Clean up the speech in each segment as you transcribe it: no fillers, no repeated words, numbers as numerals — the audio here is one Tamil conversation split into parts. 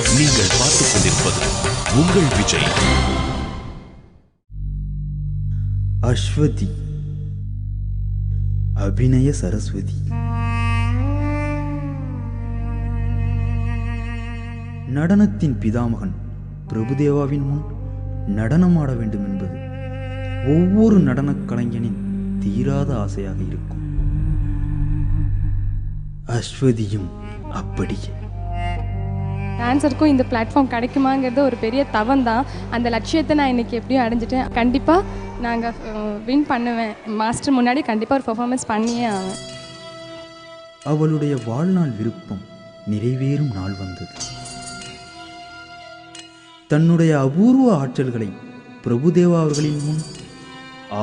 நீங்கள் பார்த்துக் கொண்டிருப்பது உங்கள் விஜய். அஸ்வதி, அபிநய சரஸ்வதி. நடனத்தின் பிதாமகன் பிரபுதேவாவின் முன் நடனமாட வேண்டும் என்பது ஒவ்வொரு நடனக் கலைஞனின் தீராத ஆசையாக இருக்கும். அஸ்வதியும் அப்படியே. டான்ஸருக்கும் இந்த பிளாட்ஃபார்ம் கிடைக்குமாங்கிறது ஒரு பெரிய தவம் தான். அந்த லட்சியத்தை நான் இன்றைக்கி எப்படியும் அடைஞ்சிட்டேன். கண்டிப்பாக நாங்கள் வின் பண்ணுவேன். மாஸ்டர் முன்னாடி கண்டிப்பாக ஒரு பெர்ஃபார்மன்ஸ் பண்ணியே ஆவேன். அவளுடைய வாழ்நாள் விருப்பம் நிறைவேறும் நாள் வந்தது. தன்னுடைய அபூர்வ ஆற்றல்களை பிரபுதேவா அவர்களின் முன்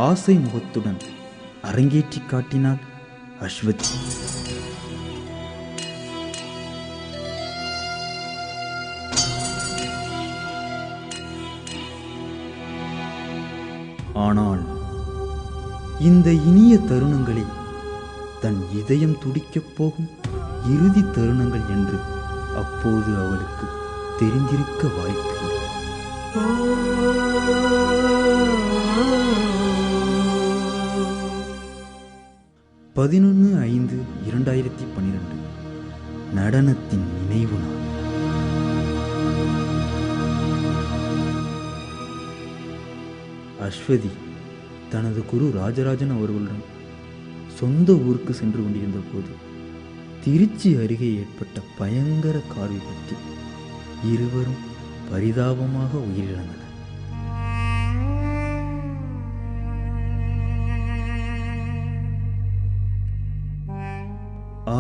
ஆசை முகத்துடன் அரங்கேற்றி காட்டினாள் அஸ்வதி. ஆனால் இந்த இனிய தருணங்களை தன் இதயம் துடிக்கப் போகும் இறுதி தருணங்கள் என்று அப்போது அவளுக்கு தெரிந்திருக்க வாய்ப்பில்லை. 11/5/2012 நடனத்தின் நினைவு நாள். அஸ்வதி தனது குரு ராஜராஜன் அவர்களுடன் சொந்த ஊருக்கு சென்று கொண்டிருந்த போது திருச்சி அருகே ஏற்பட்ட பயங்கர கார் விபத்தில் இருவரும் பரிதாபமாக உயிரிழந்தனர்.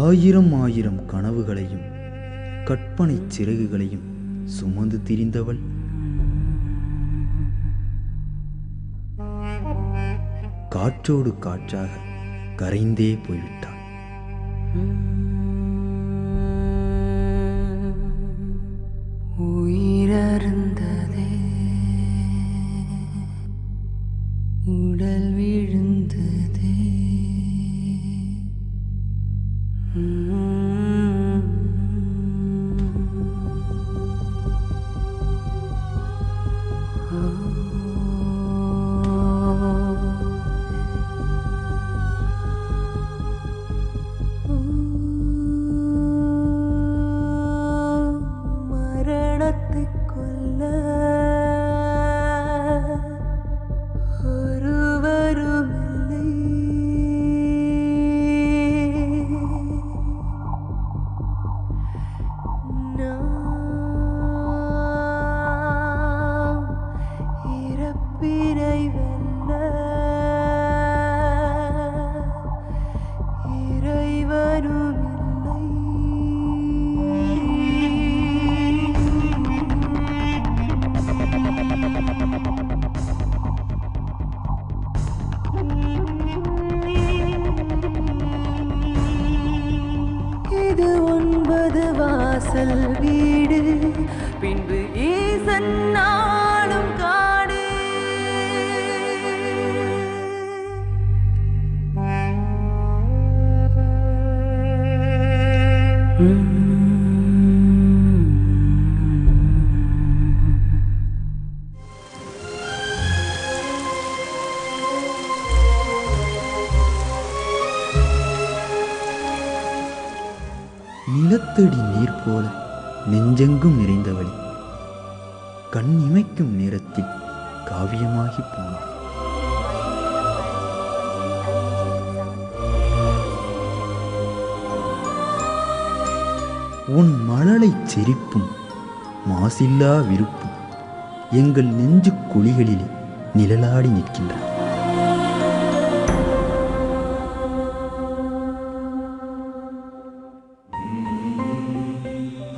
ஆயிரம் கனவுகளையும் கற்பனை சிறகுகளையும் சுமந்து திரிந்தவள் காற்றோடு காற்றாக கரைந்தே போய்விட்டாள். உயிரருந்ததே, உடல் விழுந்ததே. மரணத்தை கொல்ல ஒருவரும் இல்லை. நாம் இறப்பினை வெல்ல இறைவனும் இல்லை. இது 9 வாசல் வீடு, பின்பு ஈசன் நாளும் காடு. நிலத்தடி நீர் போல நெஞ்செங்கும் நிறைந்தவளை கண் இமைக்கும் நேரத்தில் காவியமாகி போனாள். உன் மழலை சிரிப்பும் மாசில்லா விருப்பும் எங்கள் நெஞ்சு குழிகளிலே நிழலாடி நிற்கின்றன.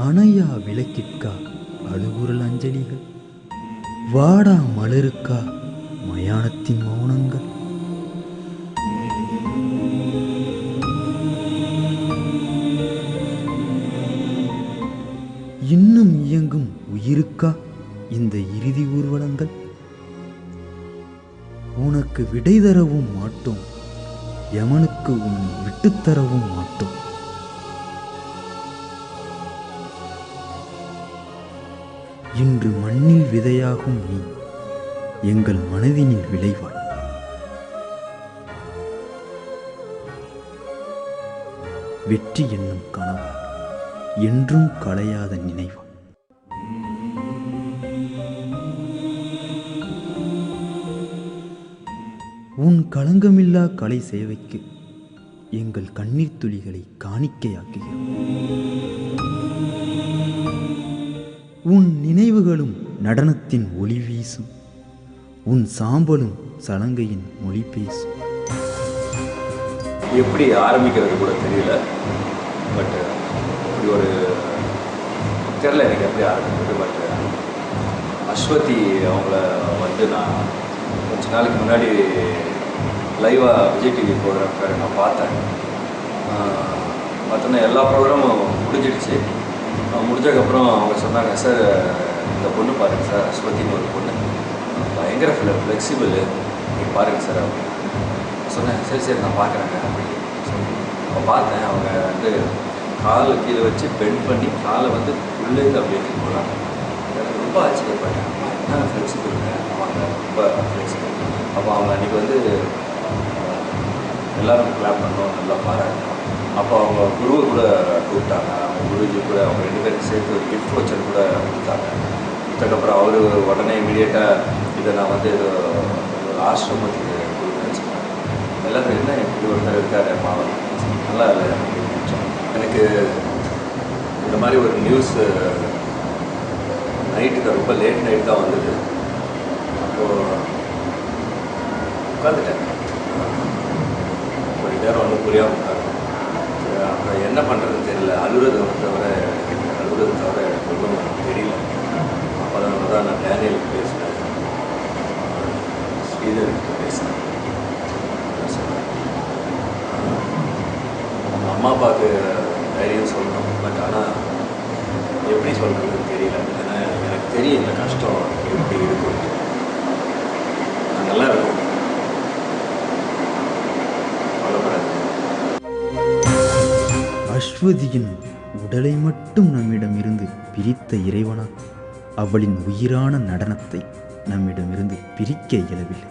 அணையா விளக்கிற்கா அழுகுரல் அஞ்சலிகள், வாடா மலருக்கா மயானத்தின் மௌனங்கள். இன்னும் இயங்கும் உயிருக்கா இந்த இறுதி ஊர்வலங்கள். உனக்கு விடை தரவும் மாட்டோம், யமனுக்கு உன்னை விட்டுத்தரவும் மாட்டோம். இன்று மண்ணில் விதையாகும் நீ எங்கள் மனதினில் விளைவாய். வெற்றி என்னும் கனவு என்றும் களையாத நினைவு. உன் களங்கமில்லா கலை சேவைக்கு எங்கள் கண்ணீர் துளிகளை காணிக்கையாக்குகிறோம். உன் நினைவுகளும் நடனத்தின் ஒளி வீசும், உன் சாம்பலும் சலங்கையின் மொழி பேசும். எப்படி ஆரம்பிக்கிறது கூட தெரியல. பட் இப்படி ஒரு தெரியல எனக்கு எப்படி ஆரம்பிக்கிறது. பட் அஸ்வதி அவங்கள வந்து நான் கொஞ்ச நாளைக்கு முன்னாடி லைவாக விஜய் டிவி ப்ரோக்ராம் நான் பார்த்தேன். பார்த்தோன்னா எல்லா ப்ரோக்ராமும் முடிஞ்சிடுச்சு. முடிஞ்சதுக்கப்புறம் அவங்க சொன்னாங்க, சார் இந்த பொண்ணு பாருங்கள் சார், அஸ்வதின்னு ஒரு பொண்ணு பயங்கர ஃப்ளெக்சிபிள், நீங்கள் பாருங்கள் சார் அப்படின்னு சொன்னேன். சரி சரி நான் பார்க்குறேங்க அப்படின்னு சொல்லி அப்போ பார்த்தேன். அவங்க வந்து காலை கீழே வச்சு பெண்ட் பண்ணி காலை வந்து உள்ளேருந்து அப்படியே போகிறாங்க. எனக்கு ரொம்ப ஆச்சரியப்பட்டேன், என்ன ஃப்ளெக்சிபிளுங்க, அவங்க ரொம்ப ஃப்ளெக்சிபிள். அப்போ அவங்க அன்றைக்கி வந்து எல்லோரும் கிளாப் பண்ணோம், நல்லா பாராட்டணும். அப்போ அவங்க குருவை கூட கூப்பிட்டாங்க. அவங்க குருஜி கூட அவங்க 2 பேருக்கு சேர்த்து ஒரு கிஃப்ட் வச்சர் கூட கொடுத்தாங்க. கொடுத்ததுக்கப்புறம் அவர் உடனே இமீடியட்டாக இதை நான் வந்து ஒரு ஆசிரமத்துக்கு கொடுத்து வச்சுருக்கேன். எல்லோரும் என்ன இப்படி ஒருத்தர் இருக்கார் மாவன் நல்லா இல்லை அப்படின்னு நினச்சோம். எனக்கு இந்த மாதிரி ஒரு நியூஸ் நைட்டுக்கு ரொம்ப லேட் நைட் தான் வந்தது. அப்போது உட்காந்துட்டேன், ஒரு நேரம் ஒன்றும் புரியாமல் உட்காந்து. அப்புறம் என்ன பண்ணுறதுன்னு தெரியல. அழுகிறது தவிர எனக்கு ஒன்றும் தெரியல. அப்போ தான் நான் டேனியலுக்கு பேசினேன், ஸ்ரீதருக்கு பேசினேன். அம்மா அப்பாவுக்கு தைரியம் சொல்லணும், பட் ஆனால் எப்படி சொல்கிறதுன்னு தெரியல. ஏன்னா எனக்கு தெரியும் இந்த கஷ்டம் எப்படி இருக்கும். நான் நல்லா இருக்கும், அஸ்வதியின் உடலை மட்டும் நம்மிடமிருந்து பிரித்த இறைவனா அவளின் உயிரான நடனத்தை நம்மிடமிருந்து பிரிக்க இயலவில்லை.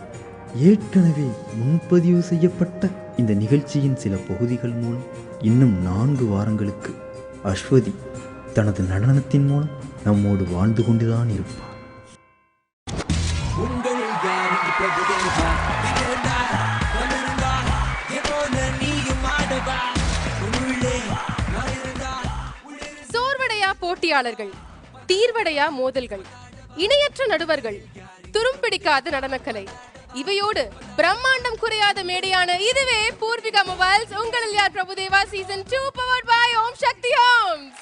ஏற்கனவே முன்பதிவு செய்யப்பட்ட இந்த நிகழ்ச்சியின் சில பகுதிகள் மூலம் இன்னும் 4 வாரங்களுக்கு அஸ்வதி தனது நடனத்தின் மூலம் நம்மோடு வாழ்ந்து கொண்டுதான் இருப்பார். சோர்வடையா போட்டியாளர்கள், தீர்வடையா மோதல்கள், இணையற்ற நடுவர்கள், துரும்பிடிக்காத நடனக்கலை, இவையோடு பிரம்மாண்டம் குறையாத மேடையான இதுவே பூர்விகா மொபைல்ஸ் உங்களில் யார் Prabhudeva season 2 powered by Om Sakthi homes.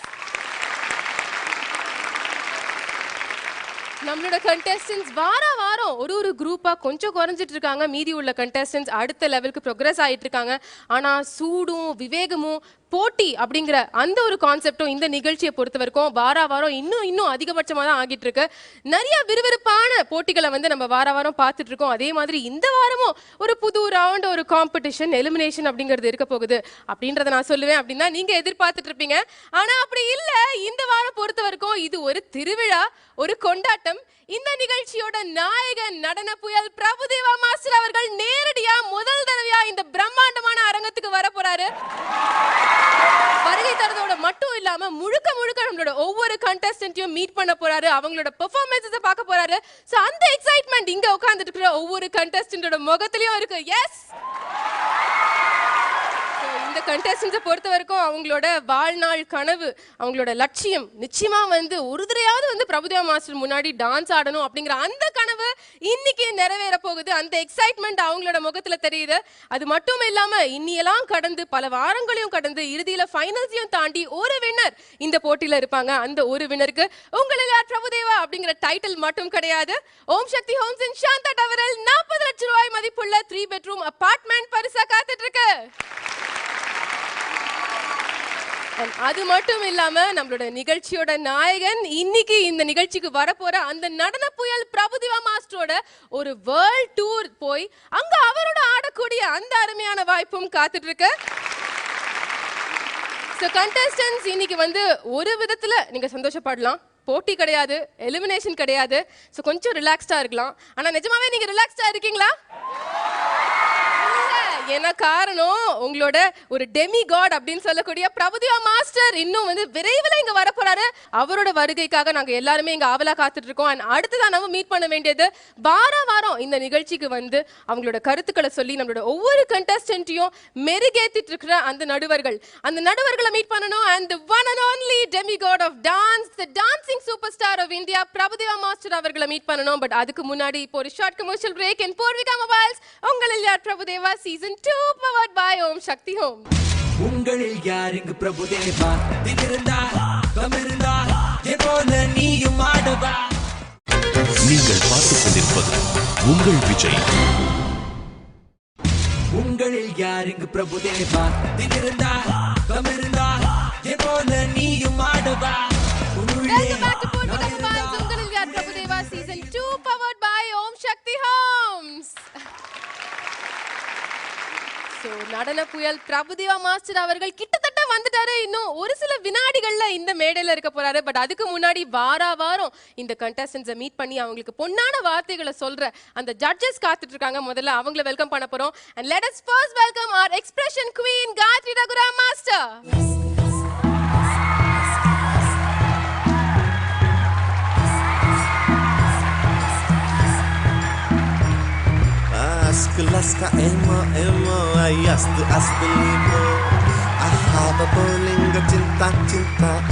நம்மளோட கண்டெஸ்டன்ஸ் வாரம் ஒரு குரூப்பா கொஞ்சம் குறைஞ்சிட்டு இருக்காங்க. மீதி உள்ள கண்டெஸ்டன்ஸ் அடுத்த லெவலுக்கு ப்ரோக்ரஸ் ஆகிட்டு இருக்காங்க. ஆனா சூடும் விவேகமும் போட்டி அப்படிங்கிற அந்த ஒரு கான்செப்டும் இந்த நிகழ்ச்சியை பொறுத்த வரைக்கும் வாரம் இன்னும் அதிகபட்சமாக தான் ஆகிட்டு இருக்கு. நிறைய விறுவிறுப்பான போட்டிகளை வந்து நம்ம வாரம் பார்த்துட்டு இருக்கோம். அதே மாதிரி இந்த வாரமும் ஒரு புது ரவுண்ட், ஒரு காம்படிஷன், எலிமினேஷன் அப்படிங்கிறது இருக்க போகுது அப்படின்றத நான் சொல்லுவேன் அப்படின்னா நீங்க எதிர்பார்த்துட்டு இருப்பீங்க. ஆனா அப்படி இல்ல, இந்த வாரம் பொறுத்த வரைக்கும் இது ஒரு திருவிழா, ஒரு கொண்டாட்டம். இந்த நிகழ்ச்சியோட நாயகன் நடன புயல் பிரபுதேவா மாஸ்டர் அவர்கள் நேரடியா முதல் தடவையா இந்த பிரம்மாண்டமான அரங்கத்துக்கு வர போறாரு. வருகை தரதோட மட்டும் இல்லாம முழுக்க நம்மளோட ஒவ்வொரு கண்டெஸ்டன்ட்டையும் மீட் பண்ண போறாரு, அவங்களோட பெர்ஃபார்மன்ஸை பார்க்க போறாரு. சோ அந்த எக்ஸைட்மெண்ட் இங்க உட்கார்ந்துட்டு இருக்கிற ஒவ்வொரு கண்டெஸ்டன்ட்டோட முகத்திலயும் இருக்கு. எஸ், இந்த கண்டெஸ்டன்ஸை பொறுத்த வரைக்கும் அவங்களோட வாழ்நாள் கனவு, அவங்களோட லட்சியம் நிச்சயமா வந்து ஒரு தடவையாவது வந்து பிரபுதேவா மாஸ்டர் முன்னாடி டான்ஸ் ஆடணும் அப்படிங்கிற அந்த கனவு இன்னைக்கு நிறைவேற போகுது. அந்த எக்ஸைட்மெண்ட் அவங்களோட முகத்துல தெரியுது. அது மட்டும் இல்லாம இன்னியெல்லாம் கடந்து பல வாரங்களையும் கடந்து இறுதியில ஃபைனல்ஸையும் தாண்டி ஒரு வின்னர் இந்த போட்டியில இருப்பாங்க. அந்த ஒரு வின்னருக்கு உங்களில் யார் பிரபுதேவா அப்படிங்கிற டைட்டில் மட்டும் கிடையாது, ஓம் சக்தி ஹோம்ஸ் இன் சாந்தா டவரில் 40 லட்சம் ரூபாய் மதிப்புள்ள 3 பெட்ரூம் அபார்ட்மெண்ட் பரிசா காத்துட்டு இருக்கு. அது மட்டும் இல்லாம நம்மளோட நிகழ்ச்சியோட நாயகன் இன்னைக்கு இந்த நிகழ்ச்சிக்கு வரப்போற அந்த நடன புயல் பிரபுதேவா மாஸ்டரோட ஒரு வேர்ல்ட் டூர் போய் அங்க அவரோட ஆடக்கூடிய அந்த அருமையான வாய்ப்பும் காத்துட்டு இருக்கு. சோ கண்டெஸ்டன்ட்ஸ் இன்னைக்கு வந்து ஒரு விதத்துல நீங்க சந்தோஷப்படலாம், போட்டி கிடையாது, எலிமினேஷன் கிடையாது. ஸோ கொஞ்சம் ரிலாக்ஸ்டாக இருக்கலாம். ஆனால் நிஜமாவே நீங்கள் ரிலாக்ஸ்டாக இருக்கீங்களா? என்ன காரணம், உங்களோட ஒரு டெமி காட் அப்படின்னு சொல்லக்கூடிய பிரபுதேவா மாஸ்டர் இன்னும் வந்து விரைவில் இங்க வர போறாரு. அவரோட வருகைக்காக நாங்க எல்லாருமே இங்க ஆவலா காத்துட்டு இருக்கோம். அண்ட் அடுத்ததான் நம்ம மீட் பண்ண வேண்டியது வாரம் இந்த நிகழ்ச்சிக்கு வந்து அவங்களோட கருத்துக்களை சொல்லி நம்மளோட ஒவ்வொரு கண்டஸ்டன்ட்டையும் மெருகேத்திட்டு இருக்கிற அந்த நடுவர்களை மீட் பண்ணணும். And the one and only demigod of dance, the dancing superstar of India, Prabhudeva master அவர்களை மீட் பண்ணணும். பட் அதுக்கு முன்னாடி இப்போ ஒரு ஷார்ட் கமர்ஷியல் பிரேக். என் பூர்விகா மொபைல்ஸ் உங்களில் யார் Prabhudeva season 2 powered by Om Sakthi home. உங்களில் யார் இங்கு பிரபுதேவா? தினிருந்தா தமிருந்தா எப்போல நீயும் ஆடவா. நீங்கள் பார்த்துக் கொண்டிருப்பது உங்கள் விஜய். உங்களில் யார் இங்கு பிரபுதேவா? தினிருந்தா தமிருந்தா எப்போல நீயும் ஆடவா. Welcome back to Poorvika mobiles உங்களில் யார் Prabhudeva season 2 powered by Om Sakthi homes. So நடன புயல் பிரபுதேவா மாஸ்டர் அவர்கள் கிட்டத்தட்ட வந்துட்டாரு. இன்னும் ஒரு சில வினாடிகள்ல இந்த மேடையில இருக்க போறாரு. பட் அதுக்கு முன்னாடி வாரம் இந்த கண்டஸ்டன்ஸை மீட் பண்ணி அவங்களுக்கு பொன்னான வார்த்தைகளை சொல்ற அந்த ஜட்ஜஸ் காத்துட்டு இருக்காங்க. முதல்ல அவங்கள வெல்கம் பண்ண போறோம். And let us first welcome our expression queen Gayathri Raghuram master. Laska emo ayastu astelimo ahaba bolinga cinta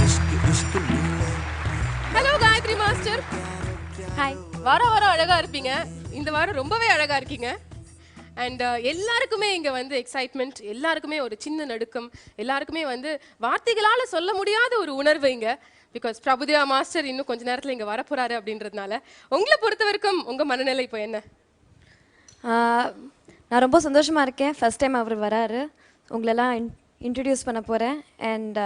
ishku lila. Hello Gayathri master. Hi. வாரம் அழகா இருப்பீங்க. இந்த வாரம் ரொம்பவே அழகா இருக்கீங்க. அண்ட் எல்லாருக்குமே இங்கே வந்து எக்ஸைட்மெண்ட், எல்லாருக்குமே ஒரு சின்ன நடுக்கம், எல்லாருக்குமே வந்து வார்த்தைகளால் சொல்ல முடியாத ஒரு உணர்வு இங்கே. பிகாஸ் பிரபுதேவா மாஸ்டர் இன்னும் கொஞ்ச நேரத்தில் இங்கே வரப்போறாரு அப்படின்றதுனால உங்களை பொறுத்த வரைக்கும் உங்கள் மனநிலை இப்போ என்ன? நான் ரொம்ப சந்தோஷமாக இருக்கேன். ஃபஸ்ட் டைம் அவர் வராரு, உங்களெல்லாம் இன்ட்ரடியூஸ் பண்ண போகிறேன். அண்ட்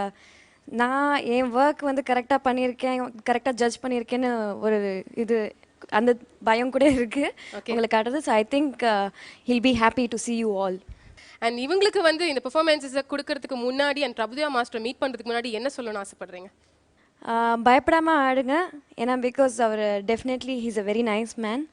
நான் என் ஒர்க் வந்து கரெக்டாக பண்ணியிருக்கேன், கரெக்டாக ஜட்ஜ் பண்ணியிருக்கேன்னு ஒரு இது அந்த பயம் கூட இருக்குது உங்களுக்கு காட்டுறது. So I think he'll be happy to see you all. And இவங்களுக்கு வந்து இந்த பெர்ஃபார்மன்ஸஸை கொடுக்கறதுக்கு முன்னாடி அண்ட் பிரபுதேவா மாஸ்டர் மீட் பண்ணுறதுக்கு முன்னாடி என்ன சொல்லணும்னு ஆசைப்படுறீங்க? பயப்படாமல் ஆடுங்க. ஏன்னா பிகாஸ் அவர் definitely he's a very nice man.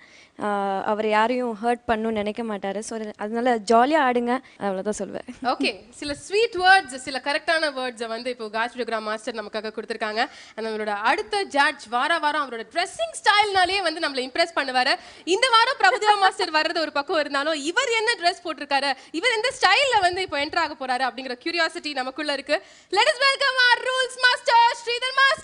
அவர் யாரையும் ஹர்ட் பண்ணணும்னு நினைக்க மாட்டார். ஸோ அதனால ஜாலியாக ஆடுங்க, அவ்வளோதான் சொல்லுவேன். ஓகே, சில ஸ்வீட் வேர்ட்ஸ், சில கரெக்டான வேர்ட்ஸை வந்து இப்போ காயத்ரி ரகுராம் மாஸ்டர் நமக்காக கொடுத்துருக்காங்க. நம்மளோட அடுத்த ஜட்ஜ் வாரம் அவரோட ட்ரெஸ்ஸிங் ஸ்டைல்னாலே வந்து நம்மளை இம்ப்ரெஸ் பண்ணுவார். இந்த வாரம் பிரபுதேவா மாஸ்டர் வர்றது ஒரு பக்கம் இருந்தாலும் இவர் என்ன ட்ரெஸ் போட்டிருக்காரு, இவர் எந்த ஸ்டைலில் வந்து இப்போ என்டர் ஆக போறாரு அப்படிங்கிற கியூரியாசிட்டி நமக்குள்ள இருக்கு. Let us welcome our rules master Sridhar master.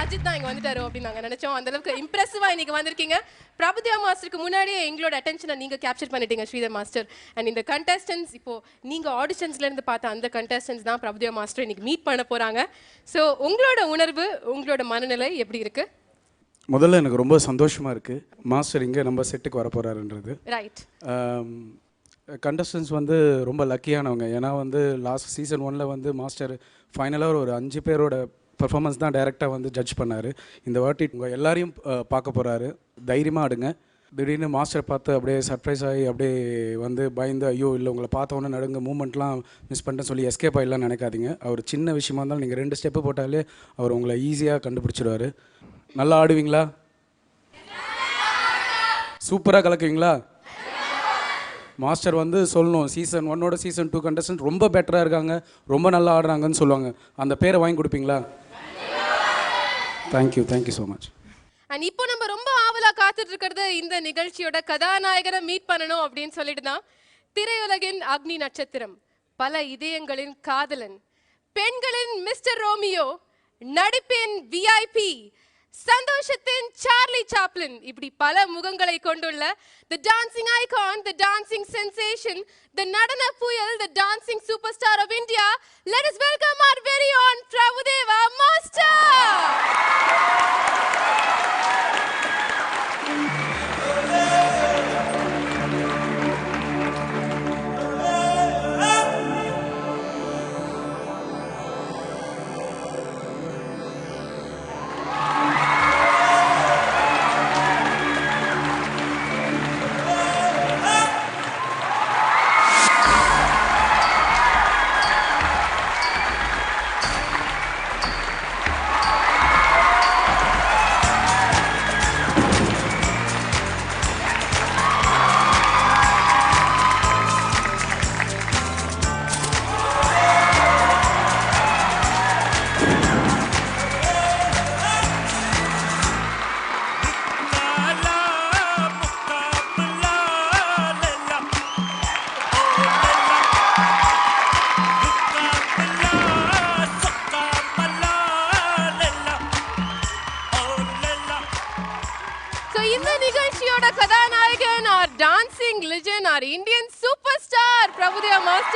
Ajith தான் இங்க வந்துட்டாரோ அப்படின்னு நாங்க நினைச்சோம். அந்த அளவுக்கு இம்ப்ரெசிவா இன்னைக்கு வந்திருக்கீங்க. பிரபுதேவா மாஸ்டருக்கு முன்னாடியே எங்களோட அட்டென்ஷனை நீங்க கேப்சர் பண்ணிட்டீங்க ஸ்ரீதர் மாஸ்டர். அண்ட் இந்த கண்டஸ்டன்ஸ் இப்போ நீங்க ஆடிஷன்ஸ்ல இருந்து பார்த்த அந்த கண்டஸ்டன்ஸ் தான் பிரபுதேவா மாஸ்டர் இன்னைக்கு மீட் பண்ண போறாங்க. ஸோ உங்களோட உணர்வு, உங்களோட மனநிலை எப்படி இருக்கு? முதல்ல எனக்கு ரொம்ப சந்தோஷமா இருக்கு மாஸ்டர் இங்கே நம்ம செட்டுக்கு வர போறாருன்றது. ரைட். கண்டஸ்டன்ஸ் வந்து ரொம்ப லக்கியானவங்க. ஏன்னா வந்து லாஸ்ட் சீசன் 1 வந்து மாஸ்டர் ஃபைனலாக ஒரு 5 பேரோட பர்ஃபார்மன்ஸ் தான் டைரெக்டாக வந்து ஜட்ஜ் பண்ணார். இந்த வாட்டி உங்கள் எல்லாரையும் பார்க்க போகிறாரு. தைரியமாக ஆடுங்க. திடீர்னு மாஸ்டர் பார்த்து அப்படியே சர்ப்ரைஸ் ஆகி அப்படியே வந்து பயந்து ஐயோ இல்லை உங்களை பார்த்தோன்னே நடுங்க மூமெண்ட்லாம் மிஸ் பண்ணிட்டேன்னு சொல்லி எஸ்கேப் ஆகிடலாம் நினைக்காதீங்க. அவர் சின்ன விஷயமா இருந்தாலும் நீங்கள் 2 ஸ்டெப்பு போட்டாலே அவர் உங்களை ஈஸியாக கண்டுபிடிச்சிடுவார். நல்லா ஆடுவீங்களா? சூப்பராக கலக்குவீங்களா? மாஸ்டர் வந்து சொல்லணும் சீசன் 1ஓட சீசன் 2 கண்டஸ்டன்ட் ரொம்ப பெட்டராக இருக்காங்க, ரொம்ப நல்லா ஆடுறாங்கன்னு சொல்லுவாங்க. அந்த பேரை வாங்கி கொடுப்பீங்களா? Thank you so much. அண்ட் இப்போ நம்ம ரொம்ப ஆவலா காத்துட்டு இருக்கிறது இந்த நிகழ்ச்சியோட கதாநாயகரை மீட் பண்ணணும் அப்படின்னு சொல்லிட்டு தான். திரையுலகின் அக்னி நட்சத்திரம், பல இதயங்களின் காதலன், பெண்களின் மிஸ்டர் ரோமியோ, நடிப்பின் விஐபி, சந்தோஷத்தின் சார்லி சாப்ளின், இப்படி பல முகங்களை கொண்டுள்ள the dancing icon, the dancing sensation, the நடன புயல், the dancing superstar of India. Let us welcome our very own Prabhudeva master.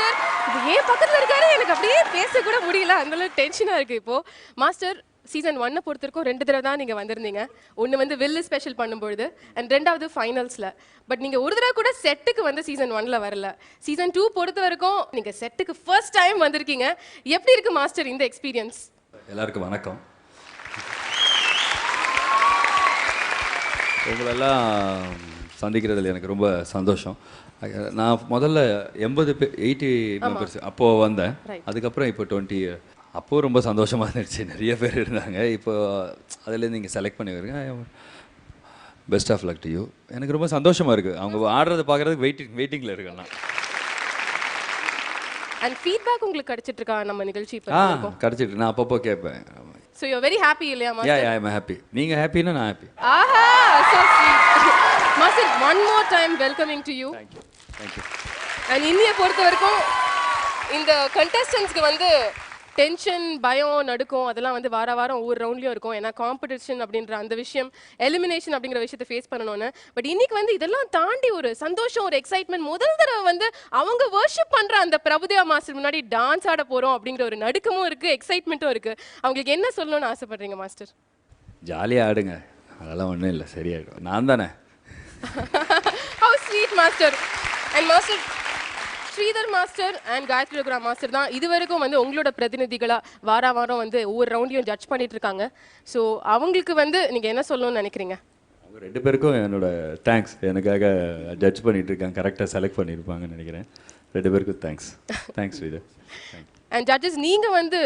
Master. இது ஏன் பக்கத்துல இருக்காரு, எனக்கு அப்படியே பேச கூட முடியல, அந்த அளவுக்கு டென்ஷனா இருக்கு இப்போ. மாஸ்டர், சீசன் 1 பொறுத்த வரைக்கும் 2 தடவை தான் நீங்க வந்திருந்தீங்க. ஒன்று வந்து வில்லு ஸ்பெஷல் பண்ணும்பொழுது அண்ட் 2வது ஃபைனல்ஸில். பட் நீங்க ஒரு தடவை கூட செட்டுக்கு வந்து சீசன் 1ல் வரல. சீசன் 2 பொறுத்த வரைக்கும் நீங்க செட்டுக்கு ஃபர்ஸ்ட் டைம் வந்திருக்கீங்க. எப்படி இருக்கு மாஸ்டர் இந்த எக்ஸ்பீரியன்ஸ்? எல்லாருக்கும் வணக்கம். உங்களெல்லாம் சந்திக்கிறதுல எனக்கு ரொம்ப சந்தோஷம். நான் முதல்ல 80 மெம்பர்ஸ் அப்போது வந்தேன். அதுக்கப்புறம் இப்போ 20. அப்போது ரொம்ப சந்தோஷமாக இருந்துச்சு, நிறைய பேர் இருந்தாங்க. இப்போ அதில் நீங்கள் செலக்ட் பண்ணி வருங்க. Best of luck to you. எனக்கு ரொம்ப சந்தோஷமாக இருக்குது. அவங்க ஆடுறதை பார்க்குறதுக்கு வெயிட்டிங்கில் இருக்கேன் நான். அண்ட் ஃபீட்பேக் உங்களுக்கு கிடைச்சிட்டு இருக்கா நம்ம நிகழ்ச்சி இப்போ? கிடைச்சிட்டு நான் அப்பப்போ கேட்பேன். ஸோ யூ வெரி ஹாப்பி இல்லையா மாஸ்டர்? I am happy. நீங்கள் ஹாப்பின்னா நான் ஹாப்பி. ஆஹா, so sweet. Master, one more time welcoming to you. Thank you. And இன்னியை பொறுத்த வரைக்கும் இந்த கண்டெஸ்டன்ஸ்க்கு வந்து டென்ஷன், பயம், நடுக்கம் அதெல்லாம் வந்து வாரம் ஒவ்வொரு ரவுண்ட்லையும் இருக்கும். ஏன்னா காம்படிஷன் அப்படின்ற அந்த விஷயம், எலிமினேஷன் அப்படிங்கிற விஷயத்தை ஃபேஸ் பண்ணணும்னு. பட் இன்னைக்கு வந்து இதெல்லாம் தாண்டி ஒரு சந்தோஷம், ஒரு எக்ஸைட்மெண்ட். முதல் தடவை வந்து அவங்க வர்ஷிப் பண்ணுற அந்த பிரபுதேவா மாஸ்டர் முன்னாடி டான்ஸ் ஆட போகிறோம் அப்படிங்கிற ஒரு நடுக்கமும் இருக்குது, எக்ஸைட்மெண்ட்டும் இருக்குது. அவங்களுக்கு என்ன சொல்லணும்னு ஆசைப்படுறீங்க மாஸ்டர்? ஜாலியாக ஆடுங்க, அதெல்லாம் ஒன்றும் இல்லை, சரியாயிடும். நான் தானே. How sweet master. And master, Sridhar master and Gayathri Raghuram master தான் இது வரைக்கும் வந்து உங்களோட பிரதிநிதிகளாக வாரம் வந்து ஒவ்வொரு ரவுண்டையும் ஜட்ஜ் பண்ணிட்டு இருக்காங்க. ஸோ அவங்களுக்கு வந்து நீங்கள் என்ன சொல்லணும்னு நினைக்கிறீங்க? அவங்க 2 பேருக்கும் என்னோட தேங்க்ஸ். எனக்காக ஜட்ஜ் பண்ணிட்டு இருக்காங்க, கரெக்டாக செலக்ட் பண்ணியிருப்பாங்கன்னு நினைக்கிறேன். 2 பேருக்கும் தேங்க்ஸ் ஸ்ரீதர். அண்ட் ஜட்ஜஸ், நீங்கள் வந்து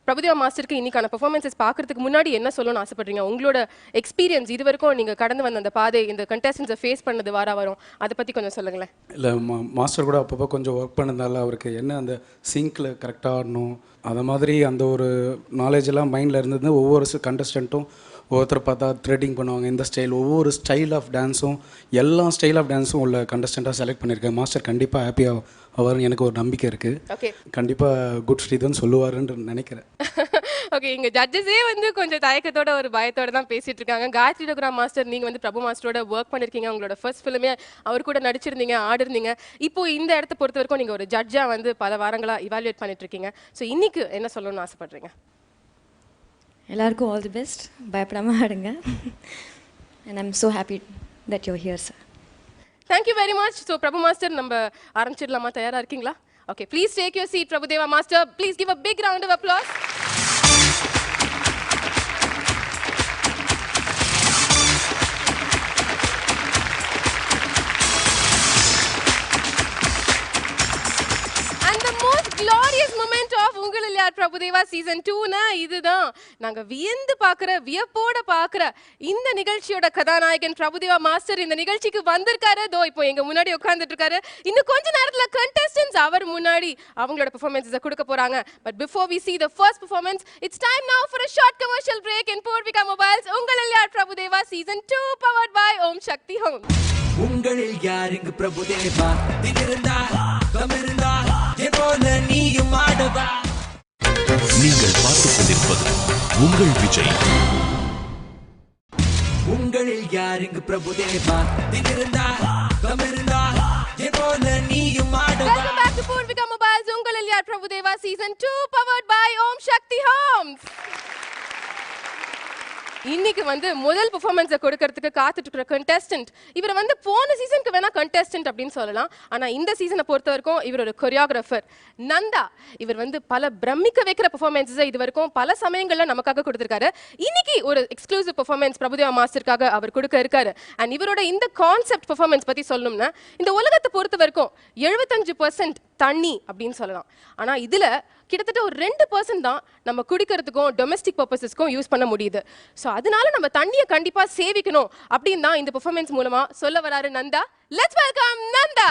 பிரபுதேவா மாஸ்டருக்கு இன்னைக்கான பெர்ஃபார்மன்ஸஸ் பார்க்கறதுக்கு முன்னாடி என்ன சொல்லணும்னு ஆசைப்படுறீங்க? உங்களோட எக்ஸ்பீரியன்ஸ் இது வரைக்கும் நீங்கள் கடந்து வந்த அந்த பாதை, இந்த கண்டெஸ்டன்ஸை ஃபேஸ் பண்ணது வரும், அதை பற்றி கொஞ்சம் சொல்லுங்களேன். இல்லை, மாஸ்டர் கூட அப்பப்போ கொஞ்சம் ஒர்க் பண்ணதால அவருக்கு என்ன அந்த சிங்கில் கரெக்டாக ஆடணும், அதை மாதிரி அந்த ஒரு நாலேஜ் எல்லாம் மைண்டில் இருந்தது. ஒவ்வொரு கண்டஸ்டண்ட்டும் ஒவ்வொருத்தர் பார்த்தா த்ரெட்டிங் பண்ணுவாங்க, இந்த ஸ்டைல், ஒவ்வொரு ஸ்டைல் ஆஃப் டான்ஸும், எல்லா ஸ்டைல் ஆஃப் டான்ஸும் உள்ள கண்டஸ்டண்ட்டாக செலக்ட் பண்ணியிருக்கேன். மாஸ்டர் கண்டிப்பாக ஹாப்பியாக அவர்னு எனக்கு ஒரு நம்பிக்கை இருக்குது. கண்டிப்பாக குட் ஸ்ரீதர்னு சொல்லுவாருன்னு நினைக்கிறேன். ஓகே, இங்கே ஜட்ஜஸே வந்து கொஞ்சம் தயக்கத்தோட ஒரு பயத்தோட தான் பேசிட்டு இருக்காங்க. காயத்ரி ரகுராம் மாஸ்டர், நீங்கள் வந்து பிரபு மாஸ்டரோட ஒர்க் பண்ணியிருக்கீங்க, உங்களோட ஃபர்ஸ்ட் ஃபிலிமே அவர் கூட நடிச்சிருந்தீங்க, ஆடிருந்தீங்க. இப்போ இந்த இடத்த பொறுத்த வரைக்கும் நீங்கள் ஒரு ஜட்ஜாக வந்து பல வாரங்களாக இவாலுவேட் பண்ணிட்டு இருக்கீங்க. ஸோ இன்னைக்கு என்ன சொல்லணும்னு ஆசைப்படுறீங்க? எல்லாருக்கும் ஆல் தி பெஸ்ட். பயப்படாமல் ஆடுங்க. And I'm so happy that you here sir. Thank you very much. So Prabhu master, நம்ம ஆரம்பிச்சிடலாமா? தயாராக இருக்கீங்களா? Okay, please take your seat. Prabhudeva master, please give a big round of applause. glorious moment of உங்களில் யார் பிரபுதேவா சீசன் 2னா இதுதான். நாங்க வியந்து பார்க்குற, வியப்போட பார்க்குற இந்த நிகழ்ச்சியோட கதாநாயகன் பிரபுதேவா மாஸ்டர் இந்த நிகழ்ச்சிக்கு வந்திருக்காரு. தோ இப்போ எங்க முன்னாடி உட்கார்ந்துட்டு இருக்காரு. இன்னும் கொஞ்ச நேரத்துல contestants அவர் முன்னாடி அவங்களோட பெர்ஃபார்மன்ஸை கொடுக்க போறாங்க. But before we see the first performance, it's time now for a short commercial break in Purvika Mobiles. உங்களில் யார் Prabhudeva season 2 powered by Om Shakti Homes. உங்களில் யார் இங்கு பிரபுதேவா? திமிருந்தா தமிருந்தா போல நீயும் ஆடவா. நீங்கள் பார்த்துக் கொண்டிருப்பது உங்கள் விஜய். உங்களில் யார் இங்கு பிரபுதேவா? திமிருந்தா தமிருந்தா போல நீயும் ஆடவா. Welcome back to Purvika Mobiles. உங்களில் யார் Prabhudeva season 2 powered by Om Shakti Homes. இன்னைக்கு வந்து முதல் பெர்ஃபார்மன்ஸை கொடுக்கறதுக்கு காத்துட்டு இருக்கிற கண்டெஸ்டன்ட். இவர் வந்து போன சீசனுக்கு வேணா கண்டெஸ்டன்ட் அப்படின்னு சொல்லலாம். ஆனால் இந்த சீசனை பொறுத்த வரைக்கும் இவர் ஒரு கொரியோகிராஃபர் நந்தா. இவர் வந்து பல பிரமிக்க வைக்கிற பெர்ஃபார்மன்ஸை இது வரைக்கும் பல சமயங்களில் நமக்காக கொடுத்துருக்காரு. இன்னைக்கு ஒரு எக்ஸ்க்ளூசிவ் பெர்ஃபார்மன்ஸ் பிரபுதேவா மாஸ்டருக்காக அவர் கொடுக்க இருக்காரு. அண்ட் இவரோட இந்த கான்செப்ட் பெர்ஃபார்மன்ஸ் பற்றி சொல்லணும்னா, இந்த உலகத்தை பொறுத்த வரைக்கும் 75% தண்ணி அப்படின்னு சொல்லலாம். ஆனால் இதில் கிட்டத்தட்ட ஒரு 2% தான் நம்ம குடிக்கிறதுக்கும் டொமெஸ்டிக் பர்பஸஸ்க்கும் யூஸ் பண்ண முடியுது. ஸோ அதனால நம்ம தண்ணியை கண்டிப்பாக சேவிக்கணும் அப்படின்னு தான் இந்த பெர்ஃபார்மன்ஸ் மூலமா சொல்ல வராரு நந்தா. Let's welcome Nanda.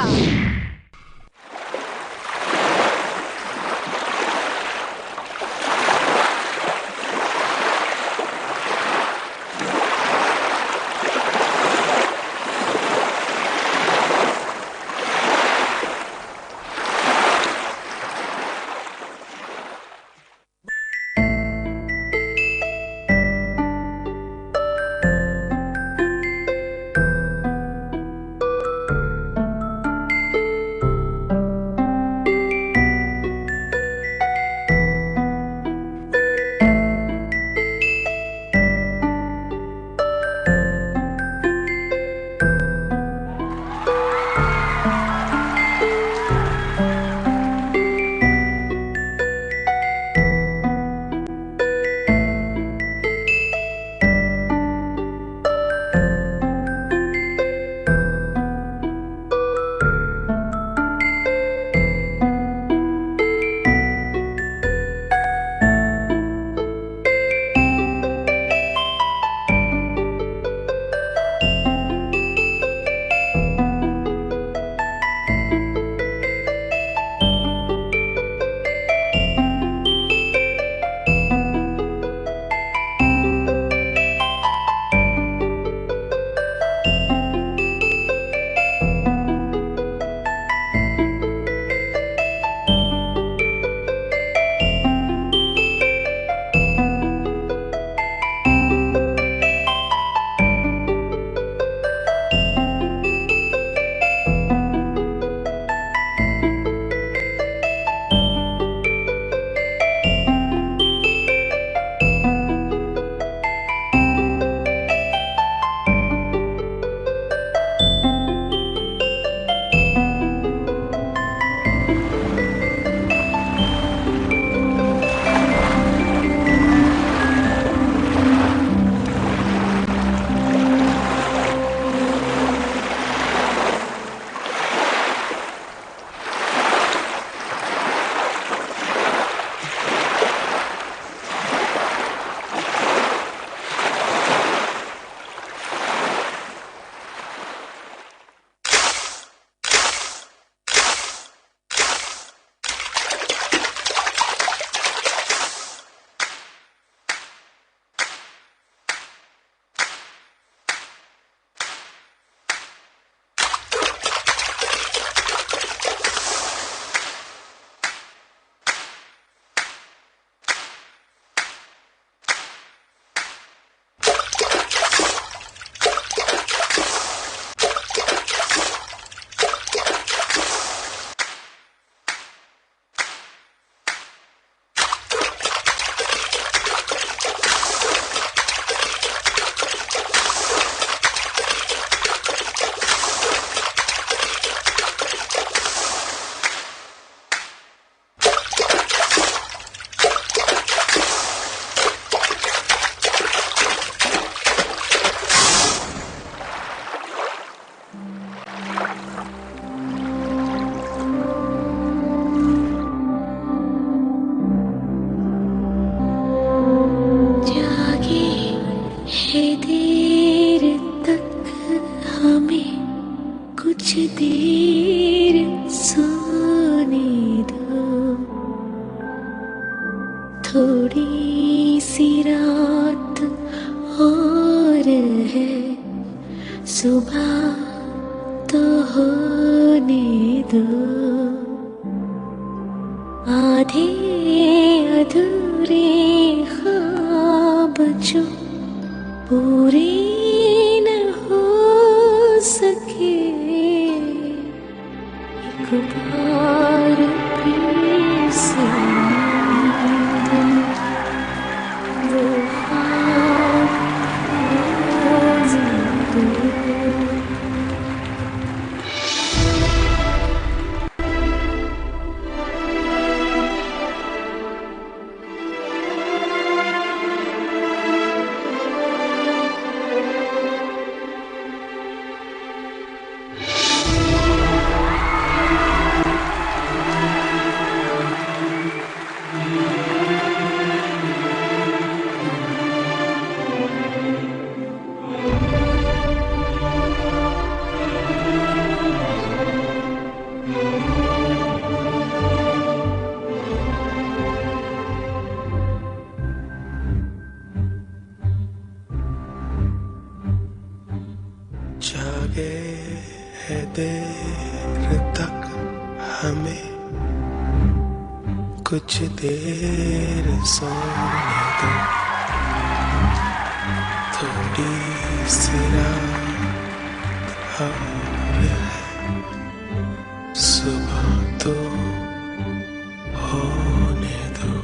थोड़ी सी रात और है, सुबह तो होने दो, आधे अधूरे ख्वाब जो पूरे न हो सके, एक बार फिर से वो ख्वाब रोज़ दो। जागे है देर तक हमें कुछ देर सोने दो, थोड़ी सी रात और है, सुबह तो होने दो।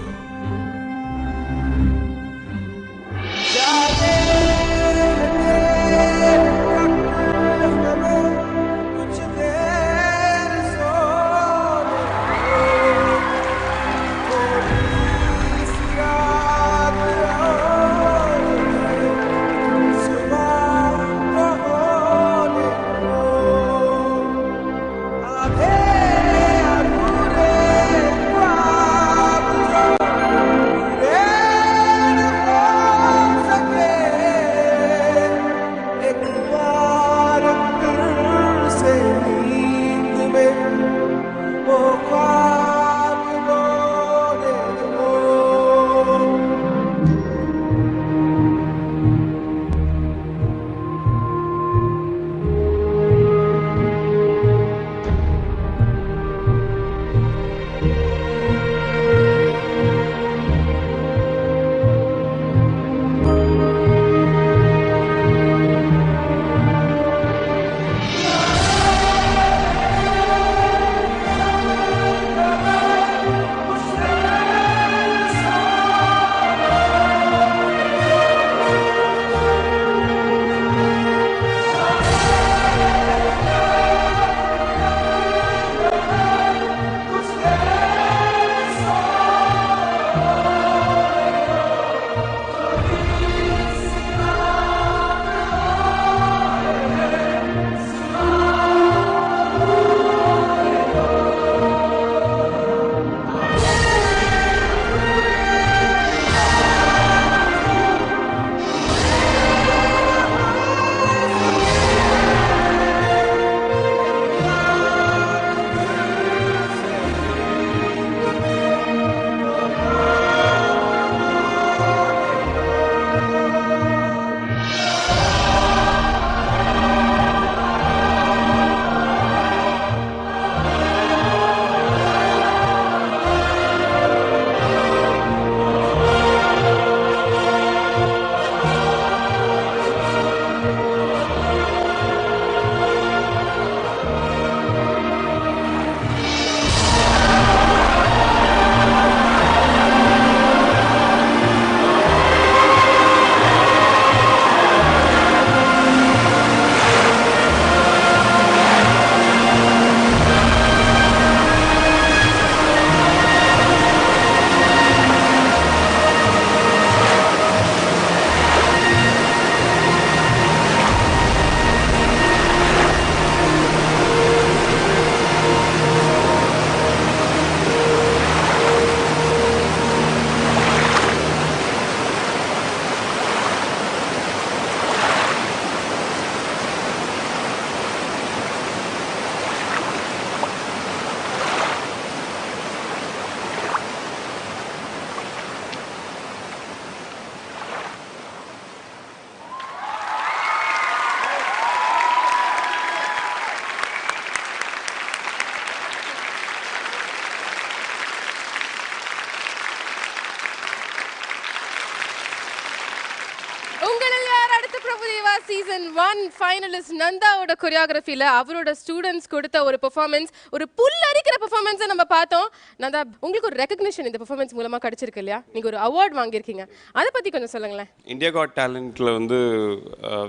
பிரபுதேவா சீசன் 1 ஃபைனலிஸ்ட் நந்தாவோட கொரியோகிராஃபில அவரோட ஸ்டூடெண்ட்ஸ் கொடுத்த ஒரு பெர்ஃபார்மன்ஸ், ஒரு புல்லரிக்கிற பெர்ஃபார்மன்ஸை நம்ம பார்த்தோம். நந்தா, உங்களுக்கு ஒரு ரெகக்னிஷன் இந்த பெர்ஃபார்மன்ஸ் மூலமா கிடைச்சிருக்கு இல்லையா? நீங்க ஒரு அவார்ட் வாங்கியிருக்கீங்க, அதை பத்தி கொஞ்சம் சொல்லுங்களேன். இந்தியா காட் டேலண்ட்ல வந்து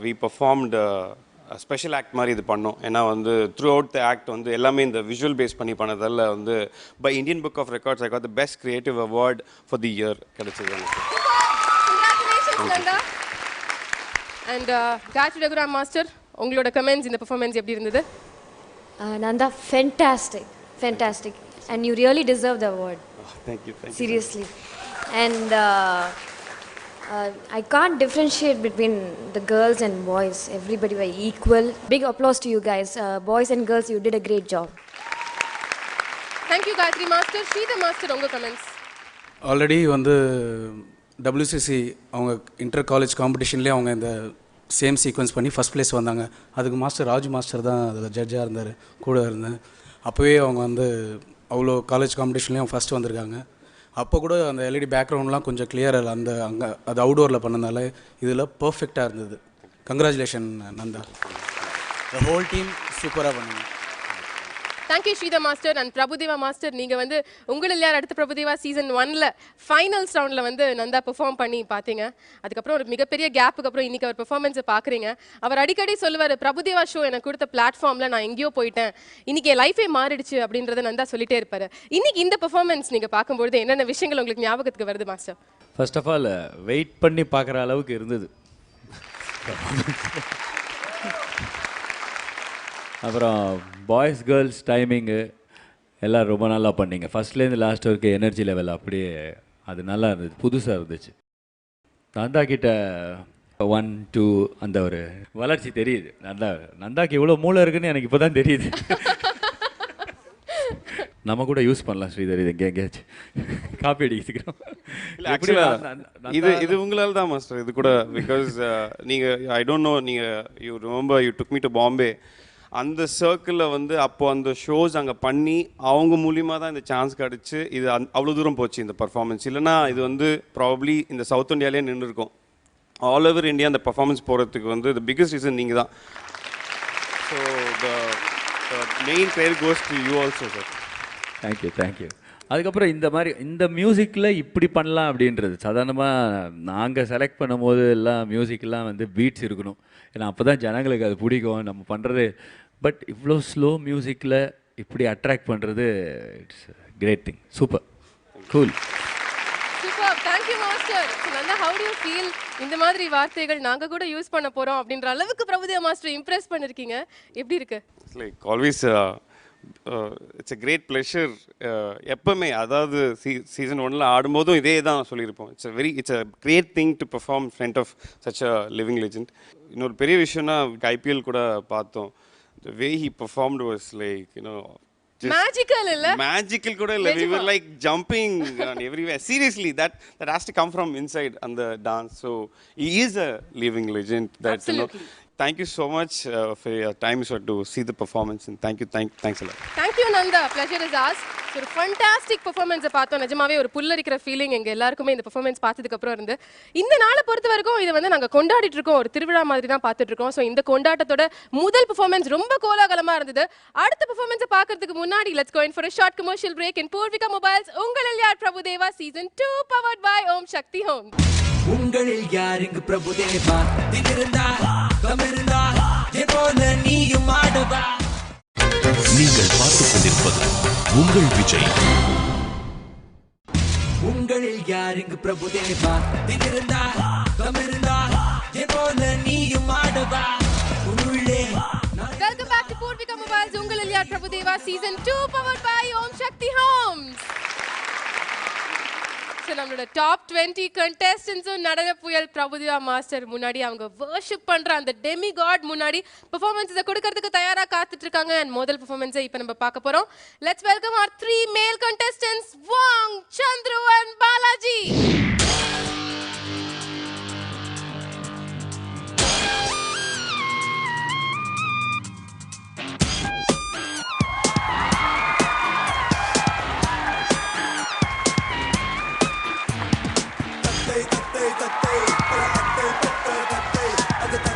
வி பெர்ஃபார்ம்டு ஸ்பெஷல் ஆக்ட் மாதிரி இது பண்ணோம். ஏன்னா வந்து த்ரூ அவுட் த ஆக்ட் வந்து எல்லாமே இந்த விஷுவல் பேஸ் பண்ணி பண்ணதால் வந்து by Indian book of records I got the best creative award for the year கிடைச்சது எனக்கு. Congratulations Nanda. And Gayathri Raghuram master, உங்களோட கமெண்ட்ஸ் இந்த பெர்ஃபார்மன்ஸ் எப்படி இருந்தது? Nanda, fantastic, and you really deserve the award. Thank you. Seriously. And I can't differentiate between the girls and boys. Everybody were equal. Big applause to you guys. Boys and girls, you did a great job. Thank you Gayatri master. Sridhar master, உங்க கமெண்ட்ஸ். ஆல்ரெடி வந்து WCC அவங்க இன்டர் காலேஜ் காம்படிஷன்லேயே அவங்க இந்த சேம் சீக்வன்ஸ் பண்ணி ஃபஸ்ட் ப்ளேஸ் வந்தாங்க. அதுக்கு மாஸ்டர் ராஜு மாஸ்டர் தான் அதில் ஜட்ஜாக இருந்தார், கூட இருந்தேன். அப்போவே அவங்க வந்து அவ்வளோ காலேஜ் காம்படிஷன்லேயும் ஃபஸ்ட்டு வந்திருக்காங்க. அப்போ கூட அந்த எல்இடி பேக்ரவுண்ட்லாம் கொஞ்சம் கிளியர் இல்லை, அந்த அங்கே அது அவுடோரில் பண்ணனால இதில் பர்ஃபெக்டாக இருந்தது. Congratulation Nanda, the whole team சூப்பராக பண்ணுங்க. Thank you Sridhar master and Prabhudeva master. நீங்கள் வந்து உங்களில் யார் அடுத்த பிரபுதேவா சீசன் 1ல் ஃபைனல்ஸ் ரவுண்டில் வந்து நந்தா பெர்ஃபார்ம் பண்ணி பார்த்தீங்க. அதுக்கப்புறம் ஒரு மிகப்பெரிய கேப்புக்கு அப்புறம் இன்றைக்கி அவர் பெர்ஃபார்மன்ஸை பார்க்குறீங்க. அவர் அடிக்கடி சொல்லுவார், பிரபுதேவா ஷோ எனக்கு கொடுத்த பிளாட்ஃபார்மில் நான் எங்கேயோ போயிட்டேன், இன்றைக்கி என் லைஃபே மாறிடுச்சு அப்படின்றத நந்தா சொல்லிட்டே இருப்பார். இன்றைக்கி இந்த பெர்ஃபார்மன்ஸ் நீங்கள் பார்க்கும்பொழுது என்னென்ன விஷயங்கள் உங்களுக்கு ஞாபகத்துக்கு வருது master? First of all wait பண்ணி பார்க்குற அளவுக்கு இருந்தது. அப்புறம் பாய்ஸ் கேர்ள்ஸ் டைமிங்கு எல்லாம் ரொம்ப நல்லா பண்ணீங்க. ஃபஸ்ட்லேருந்து லாஸ்ட் வரைக்கும் எனர்ஜி லெவல் அப்படியே அது நல்லா இருந்துச்சு, புதுசாக இருந்துச்சு. நந்தா கிட்ட 1, 2 அந்த ஒரு வளர்ச்சி தெரியுது. நந்தாக்கு இவ்வளோ மூளை இருக்குன்னு எனக்கு இப்போ தான் தெரியுது. நம்ம கூட யூஸ் பண்ணலாம் ஸ்ரீதர், இது எங்கேயாச்சும் காப்பி அடிக்கிறோம். இது உங்களால் தான் மாஸ்டர். இது கூட பிகாஸ் நீங்கள் ஐ டோன்ட் நோ, நீங்கள் you remember you took me to Bombay. அந்த சர்க்கிளில் வந்து அப்போது அந்த ஷோஸ் அங்கே பண்ணி அவங்க மூலியமாக தான் இந்த சான்ஸ் கிடச்சி இது அவ்வளோ தூரம் போச்சு இந்த பர்ஃபார்மன்ஸ். இல்லைனா இது வந்து ப்ராபப்ளி இந்த சவுத் இந்தியாவிலே நின்று இருக்கும். ஆல் ஓவர் இந்தியா அந்த பர்ஃபார்மன்ஸ் போகிறதுக்கு வந்து த பிக்கஸ்ட் ரீசன் நீங்கள் தான். So the main credit goes to you also sir. Thank you. அதுக்கப்புறம் இந்த மாதிரி இந்த மியூசிக்கில் இப்படி பண்ணலாம் அப்படின்றது சாதாரணமாக நாங்கள் செலக்ட் பண்ணும்போது எல்லாம் மியூசிக்கெல்லாம் வந்து பீட்ஸ் இருக்கணும், ஏன்னா அப்போ தான் ஜனங்களுக்கு அது பிடிக்கும் நம்ம பண்ணுறது. பட் இவ்வளோ ஸ்லோ மியூசிக்கில் இப்படி அட்ராக்ட் பண்ணுறது it's great thing. Super, cool. Super, thank you master. Nanda, how do you feel? இந்த மாதிரி வார்த்தைகள் நாங்கள் கூட யூஸ் பண்ண போகிறோம் அப்படின்ற அளவுக்கு பிரபுதேவா மாஸ்டர் இம்ப்ரெஸ் பண்ணியிருக்கீங்க. எப்படி இருக்கு? Like always it's a great pleasure. எப்போவுமே அதாவது சீசன் 1ல் ஆடும்போதும் இதே தான் சொல்லியிருப்போம். It's a great thing to perform front of such a living legend. இன்னொரு பெரிய விஷயம்னா IPL கூட பார்த்தோம். The way he performed was like magical இல்ல? மேஜிக்கல் கூட இல்ல. We were like jumping on everywhere. Seriously, that has to come from inside on the dance. So he is a living legend. That Absolutely. Thank you so much for your time to see the performance, and thanks a lot. Thank you Nanda, pleasure is ours. ஒரு ஃபண்டாஸ்டிக் பெர்ஃபார்மன்ஸை பார்த்தோம். நிஜமாவே ஒரு புல்லரிக்கிற ஃபீலிங் எங்கள் எல்லாருக்குமே இந்த பெர்ஃபார்மன்ஸ் பார்த்ததுக்கு அப்புறம் இருந்து. இந்த நாளை பொறுத்த வரைக்கும் இதை வந்து நாங்கள் கொண்டாடிட்டு இருக்கோம், ஒரு திருவிழா மாதிரி தான் பார்த்துட்டு இருக்கோம். ஸோ இந்த கொண்டாட்டத்தோட முதல் பெர்ஃபார்மன்ஸ் ரொம்ப கோலாகலமாக இருந்தது. அடுத்த பெர்ஃபார்மன்ஸை பார்க்கறதுக்கு முன்னாடி let's go in for a short commercial break in Poorvika mobiles. உங்களில் யார் Prabhudeva season 2 powered by Om Sakthi home. உங்களில் யார் இங்கு பிரபுதேவா? தினிருந்தா கமிருந்தா எப்போல நீயும் ஆடவா. நீங்கள் பார்த்துக் கொண்டிருப்பது உங்கள் விஜய். உங்களில் யார் இங்கு பிரபுதேவா? தினிருந்தா கமிருந்தா எப்போல நீயும் ஆடவா. உள்ளே welcome back to Poorvika mobiles. உங்களில் யார் Prabhudeva season 2 powered by Om Sakthi homes. நம்மளோட டாப் 20 கண்டெஸ்டன்ஸும் நடன புயல் பிரபுதேவா மாஸ்டர் முன்னாடி அவங்க வர்ஷிப் பண்ற அந்த டெமி காட் முன்னாடி பெர்ஃபார்மன்ஸை கொடுக்கறதுக்கு தயாரா காத்துட்டு இருக்காங்க. அண்ட் முதல் பெர்ஃபார்மன்ஸை இப்போ நம்ம பார்க்க போறோம். Let's welcome our 3 male contestants, Wang, Chandru and Balaji. தத்தை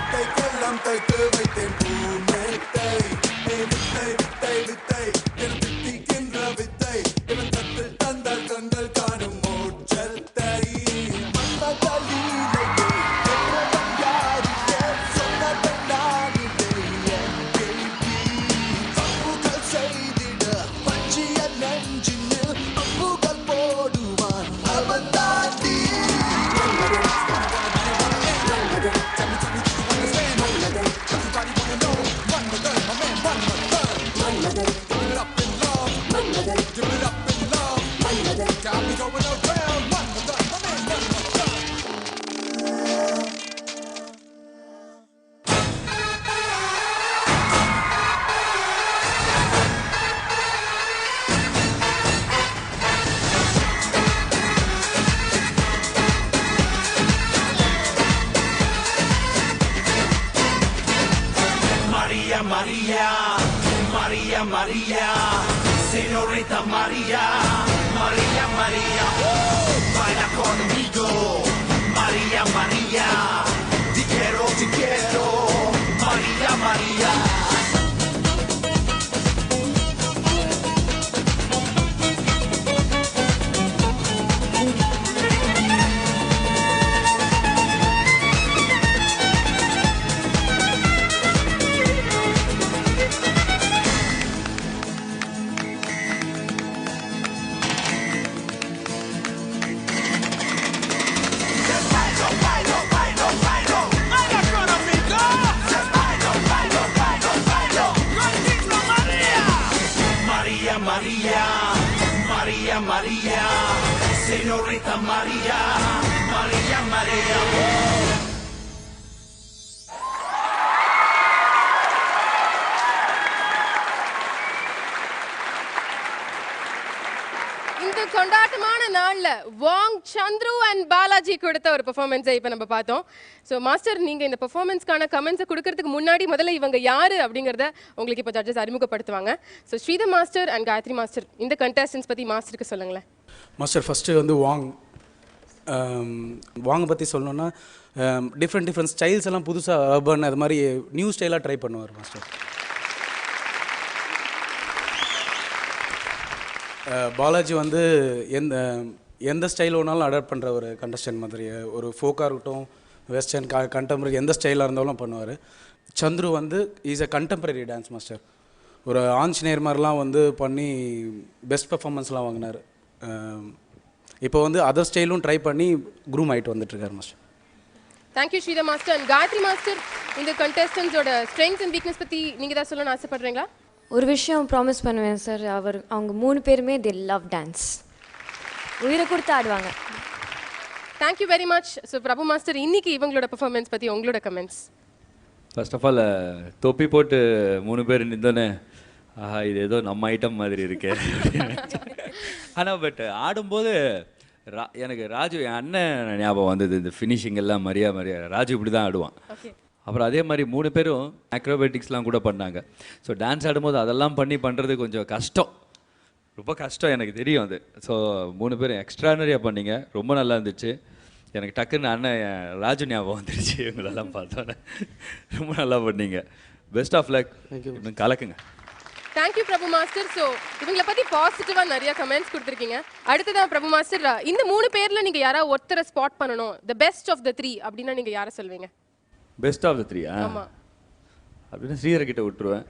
Señorita María, María, María, baila conmigo, María, María, te quiero, María, María. María, María, María, Señorita María, María, María. இந்த கொண்டாட்டமான நாள்ல வாங், சந்துரு அண்ட் பாலாஜி கொடுத்த ஒரு பெர்ஃபார்மன்ஸை இப்போ நம்ம பார்த்தோம். ஸோ மாஸ்டர், நீங்க இந்த பெர்ஃபார்மன்ஸ்க்கான கமெண்ட்ஸை கொடுக்கறதுக்கு முன்னாடி முதல்ல இவங்க யாரு அப்படிங்கிறத உங்களுக்கு இப்போ ஜட்ஜஸ் அறிமுகப்படுத்துவாங்க. So Sridhar master and Gayathri master, இந்த கண்டெஸ்டன்ஸ் பத்தி மாஸ்டருக்கு சொல்லுங்களேன். மாஸ்டர் ஃபஸ்ட்டு வந்து வாங்க பற்றி சொல்லணுன்னா டிஃப்ரெண்ட் ஸ்டைல்ஸ் எல்லாம் புதுசாக அர்பன் அது மாதிரி நியூ ஸ்டைலாக ட்ரை பண்ணுவார் மாஸ்டர். பாலாஜி வந்து எந்த ஸ்டைல் வேணாலும் அடாப்ட் பண்ணுற ஒரு கண்டஸ்டன்ட் மாதிரி, ஒரு ஃபோக்காக இருக்கட்டும், வெஸ்டர்ன் கண்டெம்பரரி எந்த ஸ்டைலாக இருந்தாலும் பண்ணுவார். சந்துரு வந்து is a contemporary dance master. ஒரு ஆஞ்சநேயர் மாதிரிலாம் வந்து பண்ணி பெஸ்ட் பெர்ஃபார்மன்ஸ்லாம் வாங்கினார். இப்போ வந்து அதர் ஸ்டைலும் ட்ரை பண்ணி க்ரூம் ஆகிட்டு வந்துட்டுருக்காரு master. Thank you Sridhar master. And Gayathri master, இந்த கண்டெஸ்டன்ஸோட ஸ்ட்ரெங்க்ஸ் அண்ட் வீக்னஸ் பற்றி நீங்கள் தான் சொல்லணும்னு ஆசைப்படுறீங்களா? ஒரு விஷயம் ப்ராமிஸ் பண்ணுவேன் சார், அவங்க 3 பேருமே தே லவ் டான்ஸ், உயிரை கொடுத்து ஆடுவாங்க. Thank you very much. So Prabhu master, இன்னைக்கு இவங்களோட பெர்ஃபார்மன்ஸ் பற்றி உங்களோட கமெண்ட்ஸ். ஃபர்ஸ்ட் ஆஃப் ஆல் தொப்பி போட்டு 3 பேர் நின்றோன்னே, ஆஹா இது ஏதோ நம்ம ஐட்டம் மாதிரி இருக்கே. ஆனால் பட் ஆடும்போது எனக்கு ராஜு என் அண்ணன் ஞாபகம் வந்தது. இந்த ஃபினிஷிங் எல்லாம் மரியா ராஜு இப்படி தான் ஆடுவான். அப்புறம் அதே மாதிரி 3 பேரும் அக்ரோபேட்டிக்ஸ்லாம் கூட பண்ணாங்க. ஸோ டான்ஸ் ஆடும்போது அதெல்லாம் பண்ணுறது கொஞ்சம் கஷ்டம், ரொம்ப கஷ்டம், எனக்கு தெரியும் அது. ஸோ 3 பேரும் எக்ஸ்ட்ரானரியாக பண்ணீங்க, ரொம்ப நல்லா இருந்துச்சு. எனக்கு டக்குன்னு அண்ணன் ராஜு ஞாபகம் வந்துடுச்சு இவங்களெல்லாம் பார்த்தோன்னே. ரொம்ப நல்லா பண்ணீங்க, பெஸ்ட் ஆஃப் லக், இன்னும் கலக்குங்க. தேங்க்யூ பிரபு மாஸ்டர். ஸோ இவங்களை பற்றி பாசிட்டிவாக நிறைய கமெண்ட்ஸ் கொடுத்துருக்கீங்க. அடுத்ததான் பிரபு மாஸ்டர், இந்த 3 பேரில் நீங்கள் யாராவது ஒருத்தரை ஸ்பாட் பண்ணணும், த பெஸ்ட் ஆஃப் த 3 அப்படின்னா நீங்கள் யாரை சொல்வீங்க? பெஸ்ட் ஆஃப் த 3 அப்படின்னு ஸ்ரீதர் கிட்ட விட்டுருவேன்.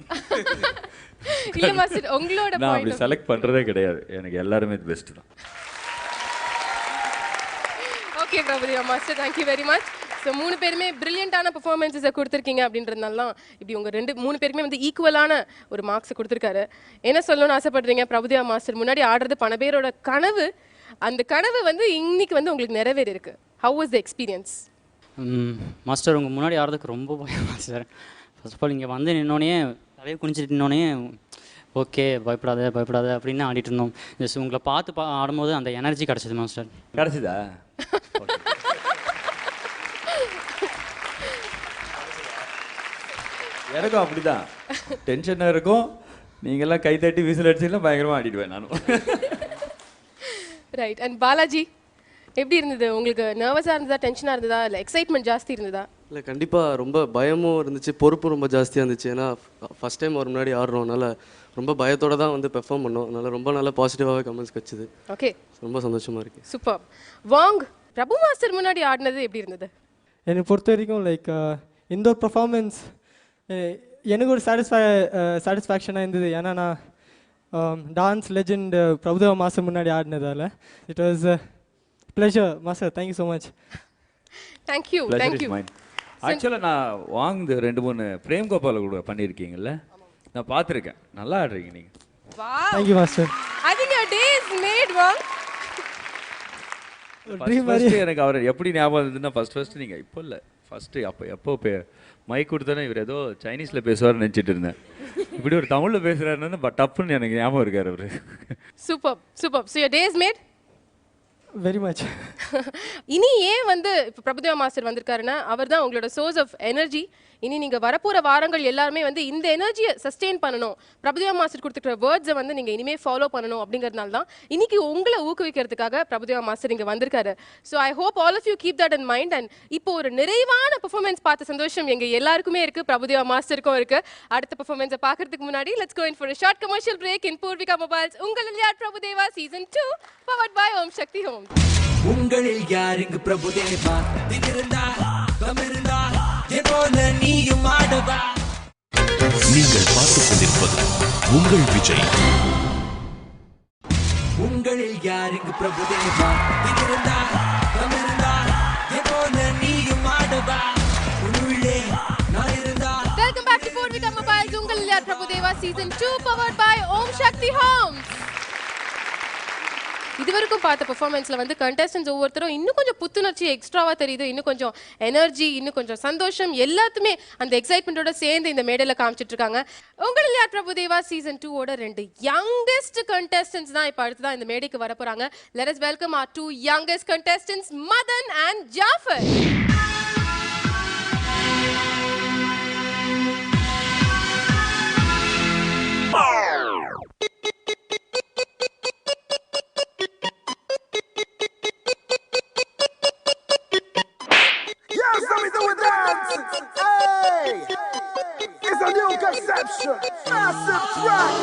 இல்லை மாஸ்டர், உங்களோட நான் அப்படி செலக்ட் பண்ணுறதே கிடையாது, எனக்கு எல்லாருமே பெஸ்ட் தான். Okay Prabhudeva master, thank you very much. So 3 பேருமே பிரில்லியண்டான பெர்ஃபார்மன்ஸை கொடுத்துருக்கீங்க அப்படின்றதுனால இப்படி உங்கள் 3 பேருமே வந்து ஈக்குவலான ஒரு மார்க்ஸை கொடுத்துருக்காரு. என்ன சொல்லணும்னு ஆசைப்படுறீங்க? பிரபுதேவா மாஸ்டர் முன்னாடி ஆடுறது பல பேரோட கனவு, அந்த கனவு வந்து இன்னைக்கு வந்து உங்களுக்கு நிறைவேறி இருக்கு. How was the experience? Master, உங்கள் முன்னாடி ஆடுறதுக்கு ரொம்ப பயம் மாஸ்டர். ஃபர்ஸ்ட் ஆஃப் ஆல் இங்கே வந்து நின்னோடனே தலையை குனிச்சிட்டு நின்னோடனே ஓகே பயப்படாத அப்படின்னு ஆடிட்டு இருந்தோம். ஜஸ்ட் உங்களை பார்த்து ஆடும்போது அந்த எனர்ஜி கிடச்சிது மாஸ்டர். கிடச்சிதா? எனக்கும் அப்படி தான் டென்ஷனாக இருக்கும். நீங்கள்லாம் கை தட்டி விசில் அடிச்சிங்கன்னா பயங்கரமாக ஆடிடுவேன் நானும். ரைட். அண்ட் பாலாஜி, எப்படி இருந்தது உங்களுக்கு? நர்வஸாக இருந்ததா, டென்ஷனாக இருந்ததா, இல்லை எக்ஸைட்மெண்ட் ஜாஸ்தி இருந்ததா? இல்லை, கண்டிப்பாக ரொம்ப பயமும் இருந்துச்சு, பொறுப்பும் ரொம்ப ஜாஸ்தியாக இருந்துச்சு. ஏன்னா ஃபஸ்ட் டைம் ஒரு முன்னாடி ஆடுறோம், அதனால் ரொம்ப பயத்தோடு தான் வந்து பெர்ஃபார்ம் பண்ணோம். அதனால் ரொம்ப நல்லா பாசிட்டிவாகவே கமெண்ட்ஸ் கிடச்சிது. ஓகே, ரொம்ப சந்தோஷமாக இருக்குது. சூப்பர். வாங், பிரபு மாஸ்டர் முன்னாடி ஆடினது எப்படி இருந்தது? என்னை பொறுத்த வரைக்கும் லைக் இந்த ஒரு பர்ஃபார்மன்ஸ் எனக்கு ஒரு சாட்டிஸ்ஃபேக்ஷனாக இருந்தது. ஏன்னா நான் டான்ஸ் லெஜெண்ட் பிரபுதேவா மாஸ்டர் முன்னாடி ஆடினதால் it was pleasure. Master, thank you so much. Thank you. ஆக்சுவலாக நான் வாங்க 2-3 பிரேம் கோபால கூட பண்ணியிருக்கீங்கல்ல, நான் பார்த்துருக்கேன். நல்லா ஆடுறீங்க நீங்கள். Thank you master. I think your day is made, வாங். எனக்கு அவர் எப்படி ஞாபகம் இருந்ததுன்னா ஃபர்ஸ்ட் நீங்கள் இப்போ இல்லை ஃபஸ்ட்டு எப்போ மைக் கொடுத்தோன்னே இவர் ஏதோ சைனீஸில் பேசுவார்னு நினச்சிட்டு இருந்தேன். இப்படி ஒரு தமிழில் பேசுகிறாருன்னு டப்புன்னு எனக்கு ஞாபகம் இருக்கார் அவர். Super. So your day is made? Very much. இனி ஏன் வந்து இப்போ பிரபுதேவா மாஸ்டர் வந்திருக்காருன்னா அவர் தான் உங்களோட சோர்ஸ் ஆஃப் எனர்ஜி. இனி நீங்கள் வரப்போகிற வாரங்கள் எல்லாருமே வந்து இந்த எனர்ஜியை சஸ்டெயின் பண்ணணும், பிரபுதேவா மாஸ்டர் கொடுத்துக்கிற வேர்ட்ஸை வந்து நீங்கள் இனிமேல் ஃபாலோ பண்ணணும் அப்படிங்கிறதுனால தான் இன்னைக்கு உங்களை ஊக்குவிக்கிறதுக்காக பிரபுதேவா மாஸ்டர் இங்கே வந்திருக்காரு. So I hope all of you keep that in mind. And இப்போ ஒரு நிறைவான பெர்ஃபார்மன்ஸ் பார்த்த சந்தோஷம் எங்கள் எல்லாருக்குமே இருக்குது, பிரபுதேவா மாஸ்டருக்கும் இருக்குது. அடுத்த பெர்ஃபார்மன்ஸை பார்க்கறதுக்கு முன்னாடி let's go in for a short commercial break in Purvika Mobiles. உங்களில் யார் Prabhudeva season 2 powered by Om Shakti Home. உங்களில் யார் இங்கு பிரபுதேவா? திமிருந்தா தமிருந்தா எப்போது நீயும் ஆடவா? நீங்கள் பார்த்துக் கொண்டிருப்பது உங்கள் விஜய். உங்களில் யார் இங்கு பிரபுதேவா? திமிருந்தா தமிருந்தா எப்போது நீயும் ஆடவா? உள்ளே நான் இருந்தா. Welcome back to Purvika Mobiles. உங்களில் யார் Prabhudeva season 2 powered by Om Shakti Home. இதுவரைக்கும் பார்த்த பெர்ஃபார்மன்ஸில் வந்து கண்டஸ்டன்ஸ் ஒவ்வொருத்தரும் இன்னும் கொஞ்சம் புத்துணர்ச்சி எக்ஸ்ட்ராவாக தெரியுது, இன்னும் கொஞ்சம் எனர்ஜி, இன்னும் கொஞ்சம் சந்தோஷம் எல்லாத்துமே அந்த எக்ஸைட்மெண்ட்டோட சேர்ந்து இந்த மேடையில் காமிச்சிட்டு இருக்காங்க. உங்களில் யார் பிரபுதேவா சீசன் 2ஓட 2 யங்கஸ்ட் கண்டஸ்டன்ஸ் தான் இப்போ அடுத்து தான் இந்த மேடைக்கு வர போகிறாங்க. Let us welcome our 2 youngest contestants, Madhan and Jaffer. Hey! It's a new conception. Massive track.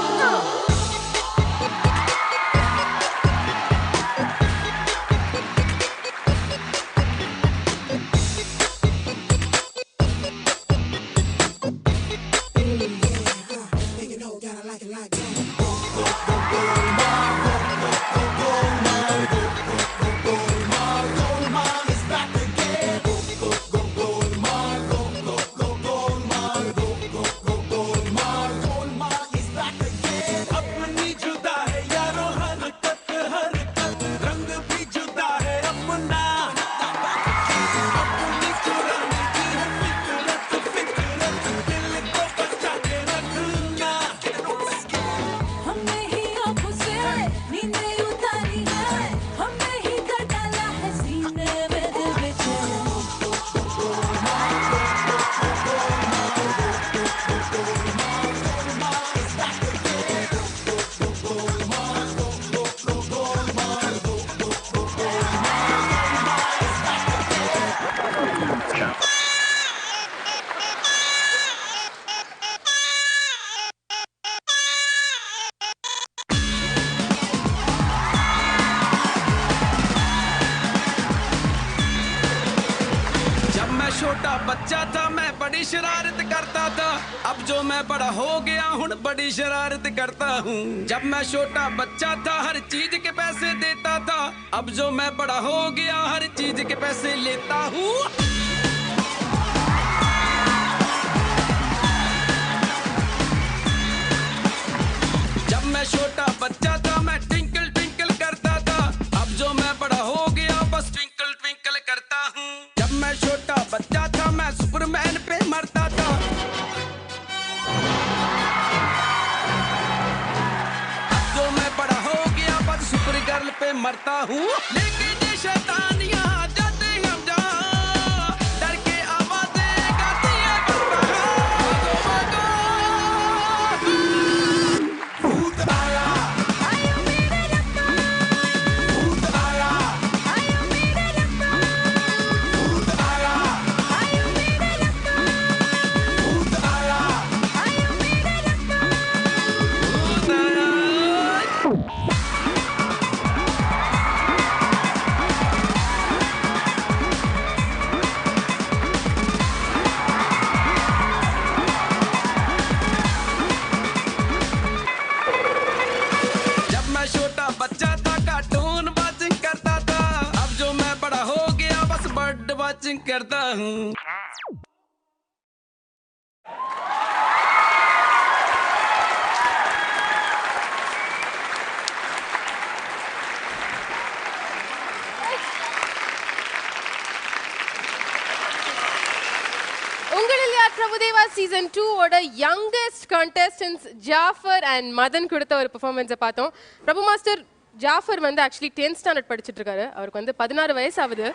छोटा बच्चा था मैं बड़ी शरारत करता था, अब जो मैं बड़ा हो गया हूँ बड़ी शरारत करता हूँ। जब मैं छोटा बच्चा था हर चीज के पैसे देता था, अब जो मैं बड़ा हो गया हर चीज के पैसे लेता हूँ। जब मैं छोटा बच्चा था मैं ट्विंकल ट्विंकल करता था, अब जो मैं बड़ा हो गया बस ट्विंकल ट्विंकल करता हूँ। जब मैं छोटा बच्चा था मैं सुपरमैन पे मरता था, अब जो मैं बड़ा हो गया बस सुपर गर्ल पे मरता हूँ। लेकिन ये शैतानियाँ जाते हम जहाँ डर के आवाजें गाती है भूत आया करता हूँ। உங்களில் யார் பிரபுதேவா சீசன் 2ஓட youngest contestants Jaffer and Madhan கொடுத்த ஒரு பெர்ஃபார்மன்ஸை பார்த்தோம். பிரபு மாஸ்டர், ஜாஃபர் வந்து ஆக்சுவலி 10th ஸ்டாண்டர்ட் படிச்சுட்டு இருக்காரு, அவருக்கு வந்து 16 வயசு ஆகுது.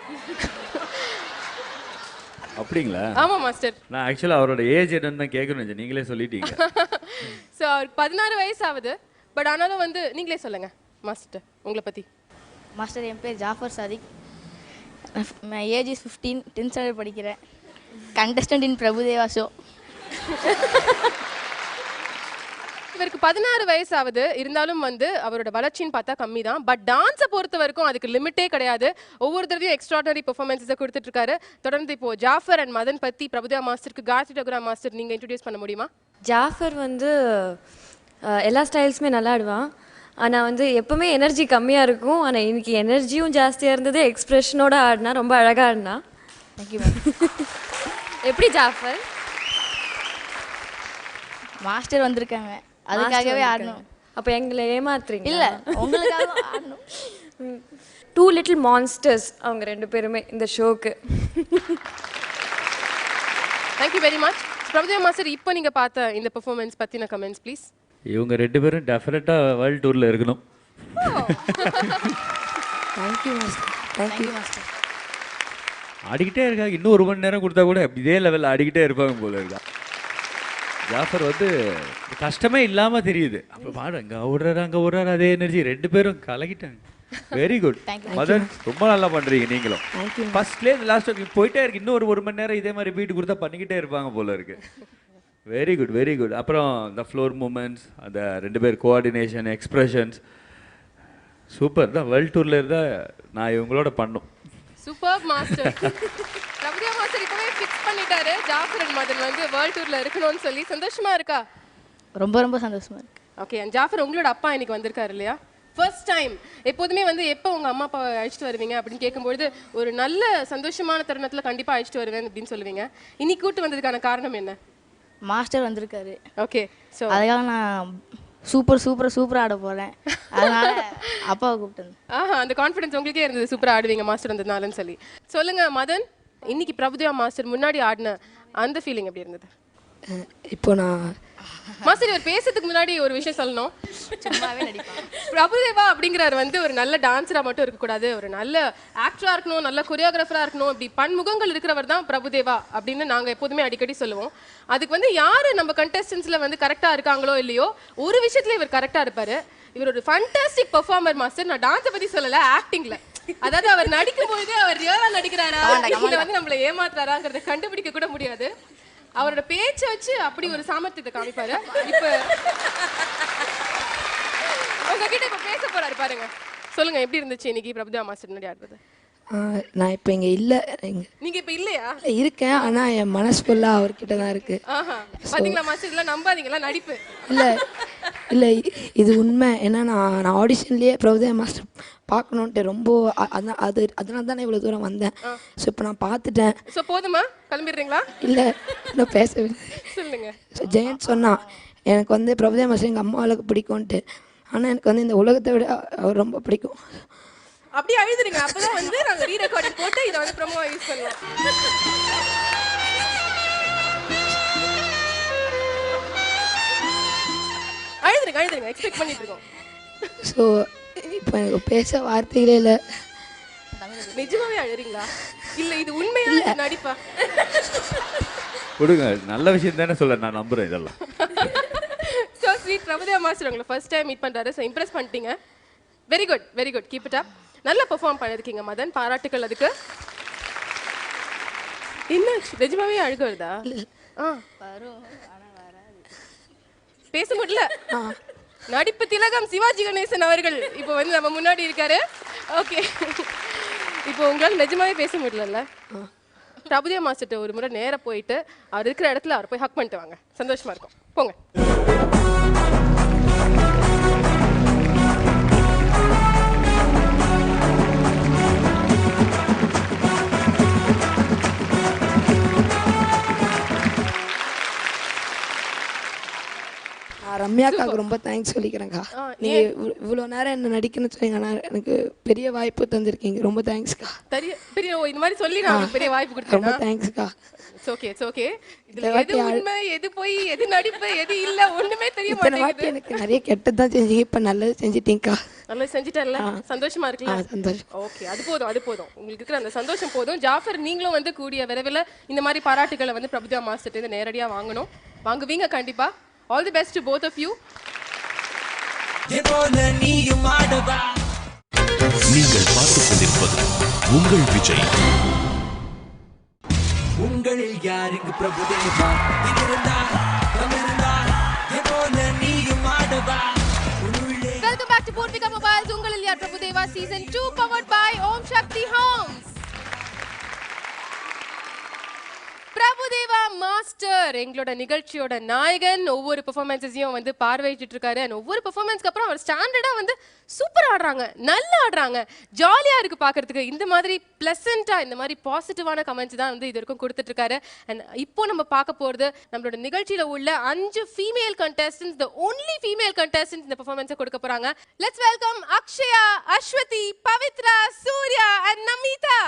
அப்படிங்களா? ஆமா மாஸ்டர். நான் ஆக்சுவலாக அவரோட ஏஜ் என்னன்னு தான் கேட்கணும், நீங்களே சொல்லிட்டீங்க. ஸோ 16 வயசு ஆகுது. பட் ஆனாலும் வந்து நீங்களே சொல்லுங்க மாஸ்டர் உங்களை பற்றி. மாஸ்டர் என் பேர் Jaffer Sadiq. My age is 15, 10th standard படிக்கிறேன். Contestant in Prabhudeva show. இவருக்கு 16 வயசு ஆகுது. இருந்தாலும் வந்து அவரோட வளர்ச்சின்னு பார்த்தா கம்மி தான். பட் டான்ஸை பொறுத்த வரைக்கும் அதுக்கு லிமிட்டே கிடையாது. ஒவ்வொரு தடவையும் எக்ஸ்ட்ராடனரி பெர்ஃபார்மன்ஸை கொடுத்துட்டு இருக்காரு. தொடர்ந்து இப்போ ஜாஃபர் அண்ட் மதன் பற்றி பிரபுதேவா மாஸ்டருக்கு காயத்ரி டகுரா மாஸ்டர் நீங்கள் இன்ட்ரடியூஸ் பண்ண முடியுமா? ஜாஃபர் வந்து எல்லா ஸ்டைல்ஸுமே நல்லா ஆடுவான். ஆனால் வந்து எப்போவுமே எனர்ஜி கம்மியாக இருக்கும். ஆனால் இன்னைக்கு எனர்ஜியும் ஜாஸ்தியாக இருந்தது. எக்ஸ்ப்ரெஷனோட ஆடினா, ரொம்ப அழகாக ஆடினா. Thank you ma'am. எப்படி ஜாஃபர்? மாஸ்டர் வந்திருக்காங்க, அதுக்காகவே ஆடணும். அப்போ எங்களை ஏமாத்துறீங்க? இல்லை, உங்களுக்காக ஆடணும். 2 little monsters அவங்க 2 பேருமே இந்த ஷோக்கு. Thank you very much. Prabhudeva master, இப்போ நீங்கள் பார்த்த இந்த பெர்ஃபார்மன்ஸ் பற்றின கமெண்ட்ஸ் ப்ளீஸ். இவங்க 2 பேரும் டெஃபினட்டாக வேர்ல்டு டூரில் இருக்கணும். Thank you master. Thank you master. ஆடிக்கிட்டே இருக்காங்க. இன்னும் 1 மணி நேரம் கொடுத்தா கூட இதே லெவலில் ஆடிக்கிட்டே இருப்பாங்க போல இருக்கா. ஜாஃபர் வந்து கஷ்டமே இல்லாமல் தெரியுது. அப்போ பாடு அங்கே விடுறாரு அதே எனர்ஜி. 2 பேரும் கலக்கிட்டாங்க. வெரி குட் மதன், ரொம்ப நல்லா பண்ணுறீங்க நீங்களும். ஃபர்ஸ்ட்லேயே இந்த லாஸ்ட் போயிட்டே இருக்கு. இன்னும் 1 மணி நேரம் இதே மாதிரி பீட்டு கொடுத்தா பண்ணிக்கிட்டே இருப்பாங்க போல இருக்கு. Very good very good. அப்புறம் இந்த ஃப்ளோர் மூமெண்ட்ஸ், அந்த 2 பேர் கோஆர்டினேஷன், எக்ஸ்பிரஷன்ஸ் சூப்பர் தான். வேர்ல்ட் டூரில் இருந்தால் நான் இவங்களோட பண்ணும். Super master. பிரபுதேவா மாஸ்டர் இப்போவே ஃபிக்ஸ் பண்ணிட்டாரு ஜாஃபர் அண்ட் மதன் வந்து வேர்ல்ட் டூரில் இருக்கணும்னு சொல்லி. சந்தோஷமா இருக்கா? ரொம்ப ரொம்ப சந்தோஷமா இருக்கு. ஓகே, ஜாஃபர் உங்களோட அப்பா இன்னைக்கு வந்திருக்காரு இல்லையா? First time. எப்போதுமே வந்து எப்போ உங்கள் அம்மா அப்பா அழைச்சிட்டு வருவீங்க அப்படின்னு கேட்கும்பொழுது ஒரு நல்ல சந்தோஷமான தருணத்தில் கண்டிப்பாக அழைச்சிட்டு வருவேன் அப்படின்னு சொல்லுவீங்க. இன்னைக்கு கூட்டு வந்ததுக்கான காரணம் என்ன? மாஸ்டர் வந்திருக்காரு. ஓகே, ஸோ அதுக்காக நான் சூப்பராக ஆட போகிறேன். அதனால அப்பாவை கூப்பிட்டு. அந்த கான்ஃபிடன்ஸ் உங்களுக்கே இருந்தது சூப்பராக ஆடுவீங்க மாஸ்டர் வந்ததுனாலன்னு சொல்லி. சொல்லுங்க மதன், இன்னைக்கு பிரபுதேவா மாஸ்டர் முன்னாடி ஆடின அந்த ஃபீலிங் எப்படி இருந்தது? இப்போ நான் மாஸ்டர் இவர் பேசுறதுக்கு முன்னாடி ஒரு விஷயம் சொல்லணும். பிரபுதேவா அப்படிங்கிறவர் வந்து ஒரு நல்ல டான்ஸராக மட்டும் இருக்கக்கூடாது, ஒரு நல்ல ஆக்டராக இருக்கணும், நல்ல கொரியோகிராஃபராக இருக்கணும். இப்படி பன்முகங்கள் இருக்கிறவர் தான் பிரபுதேவா அப்படின்னு நாங்கள் எப்போதுமே அடிக்கடி சொல்லுவோம். அதுக்கு வந்து யார் நம்ம கண்டஸ்டன்ஸில் வந்து கரெக்டாக இருக்காங்களோ இல்லையோ, ஒரு விஷயத்துல இவர் கரெக்டாக இருப்பார். இவர் ஒரு ஃபண்டாஸ்டிக் பெர்ஃபார்மர் மாஸ்டர். நான் டான்ஸை பற்றி சொல்லலை, ஆக்டிங்கில். அதாவது அவர் நடிக்கும் பொழுது அவர் ரியலா நடிக்கிறாரா இல்லை வந்து நம்மளை ஏமாத்துறாராங்கிறத கண்டுபிடிக்க கூட முடியாது. அவரோட பேச்சை வச்சு அப்படி ஒரு சாமர்த்தியத்தை காமிப்பாரு. இப்ப உங்ககிட்ட இப்ப பேச போறாரு பாருங்க. சொல்லுங்க, எப்படி இருந்துச்சு இன்னைக்கு பிரபுதேவா மாஸ்டர் முன்னாடி ஆடுறது? நான் இப்போ இங்கே இல்லை. நீங்க இப்ப இல்லையா? இருக்கேன், ஆனால் என் மனசு ஃபுல்லாக அவர்கிட்ட தான் இருக்கு. பாத்தீங்களா மாஸ்டர், இதெல்லாம் நம்பாதீங்களா, நடிப்பு இல்லை இது உண்மை. ஏன்னா நான் ஆடிஷன்லேயே பிரபுதேவா மாஸ்டர் பார்க்கணுன்ட்டு ரொம்ப அதனால தான் இவ்வளோ தூரம் வந்தேன். ஸோ இப்போ நான் பார்த்துட்டேன். ஸோ போதுமா, கிளம்பிடுறீங்களா? இல்லை, இன்னும் பேசவே சொல்லுங்க. ஸோ ஜெயந்த் சொன்னான் எனக்கு வந்து பிரபுதேவா மாஸ்டர் எங்கள் அம்மாவுக்கு பிடிக்கும்ன்ட்டு. ஆனால் எனக்கு வந்து இந்த உலகத்தை விட அவர் ரொம்ப பிடிக்கும். அப்படியே அழுதுருங்க, அப்பதான் வந்து நாங்க ரீ ரெக்கார்டிங் போட்டு இதை வந்து ப்ரோமோவா யூஸ் பண்ணுவோம். அழுதுருங்க, எக்ஸ்பெக்ட் பண்ணிட்டு இருக்கோம். ஸோ இப்போ எனக்கு பேச வார்த்தைகளே இல்லை. நிஜமாவே அழுறீங்களா இல்லை இது உண்மையா நடிப்பா? கொடுங்க, நல்ல விஷயம் தானே சொல்ல, நான் நம்புறேன் இதெல்லாம். So sweet. பிரபுதேவா மாஸ்டர் உங்களை ஃபர்ஸ்ட் டைம் மீட் பண்ணுறாரு. ஸோ இம்ப்ரெஸ் பண்ணிட்டீங்க. Very good very good, keep it up. நல்லா பெர்ஃபார்ம் பண்ணியிருக்கீங்க மதன், பாராட்டுக்கள் அதுக்கு. என்ன நிஜமாவே அழுக வருதா? பேச முடியல. நடிப்பு திலகம் சிவாஜி கணேசன் அவர்கள் இப்போ வந்து நம்ம முன்னாடி இருக்காரு. ஓகே, இப்போ உங்களால் நிஜமாவே பேச முடியல. பிரபுதேவா மாஸ்டர்கிட்ட ஒரு முறை நேராக போயிட்டு அவர் இருக்கிற இடத்துல அவர் போய் ஹக் பண்ணிட்டு வாங்க, சந்தோஷமா இருக்கும். போங்க. நான் ரம்யாக்காவுக்கு ரொம்ப தேங்க்ஸ் சொல்லிக்கிறேங்க்கா. நீங்கள் இவ்வளோ நேரம் என்ன நடிக்கணும்னு சொன்னீங்கன்னா எனக்கு பெரிய வாய்ப்பு தந்திருக்கீங்க. ரொம்ப தேங்க்ஸ்க்கா. பெரிய இந்த மாதிரி சொல்லி நான் பெரிய வாய்ப்பு கொடுத்தேன். ரொம்ப தேங்க்ஸ்க்கா. It's okay. இதுல எது உண்மை, எது போய், எது நடிப்பு, எது இல்ல ஒண்ணுமே தெரிய மாட்டேங்குது. எனக்கு நிறைய கெட்டது தான் செஞ்சீங்க, இப்ப நல்லது செஞ்சிட்டீங்கக்கா. நல்லா செஞ்சிட்டல்ல, சந்தோஷமா இருக்குல்ல? சந்தோஷம். ஓகே, அது போதும். உங்களுக்கு இருக்கிற அந்த சந்தோஷம் போதும். ஜாஃபர், நீங்களும் வந்து கூடிய விரைவில் இந்த மாதிரி பாராட்டுகளை வந்து பிரபுதேவா மாஸ்டர் இருந்து நேரடியா வாங்குவீங்க கண்டிப்பா. All the best to both of you. நீங்கள் பார்த்துக் கொண்டிருப்பது உங்கள் விஜய். உங்களில் யாருக்கு பிரபுதேவா இருந்தா நீயும் ஆடவா. Welcome back to Poorvika mobiles. உங்களில் யார் Prabhudeva season 2 powered by Om Sakthi homes. Prabhudeva master எங்களோட நிகழ்ச்சியோட நாயகன். ஒவ்வொரு பெர்ஃபார்மன்ஸையும் வந்து பார்வையிட்டு இருக்காரு. அண்ட் ஒவ்வொரு பெர்ஃபார்மன்ஸ்க்கு அப்புறம் அவர் ஸ்டாண்டர்டா வந்து சூப்பர் ஆடுறாங்க, நல்லா ஆடுறாங்க, ஜாலியா இருக்கு பார்க்கறதுக்கு. இந்த மாதிரி பிளசண்டா, இந்த மாதிரி பாசிட்டிவான கமெண்ட்ஸ் தான் வந்து இது வரைக்கும் கொடுத்துட்டு இருக்காரு. அண்ட் இப்போ நம்ம பார்க்க போறது நம்மளோட நிகழ்ச்சியில உள்ள 5 female contestants, the only female contestants இந்த பெர்ஃபார்மன்ஸை கொடுக்க போறாங்க. Let's welcome Akshaya, Aswathi, Pavithra, Surya and Namitha.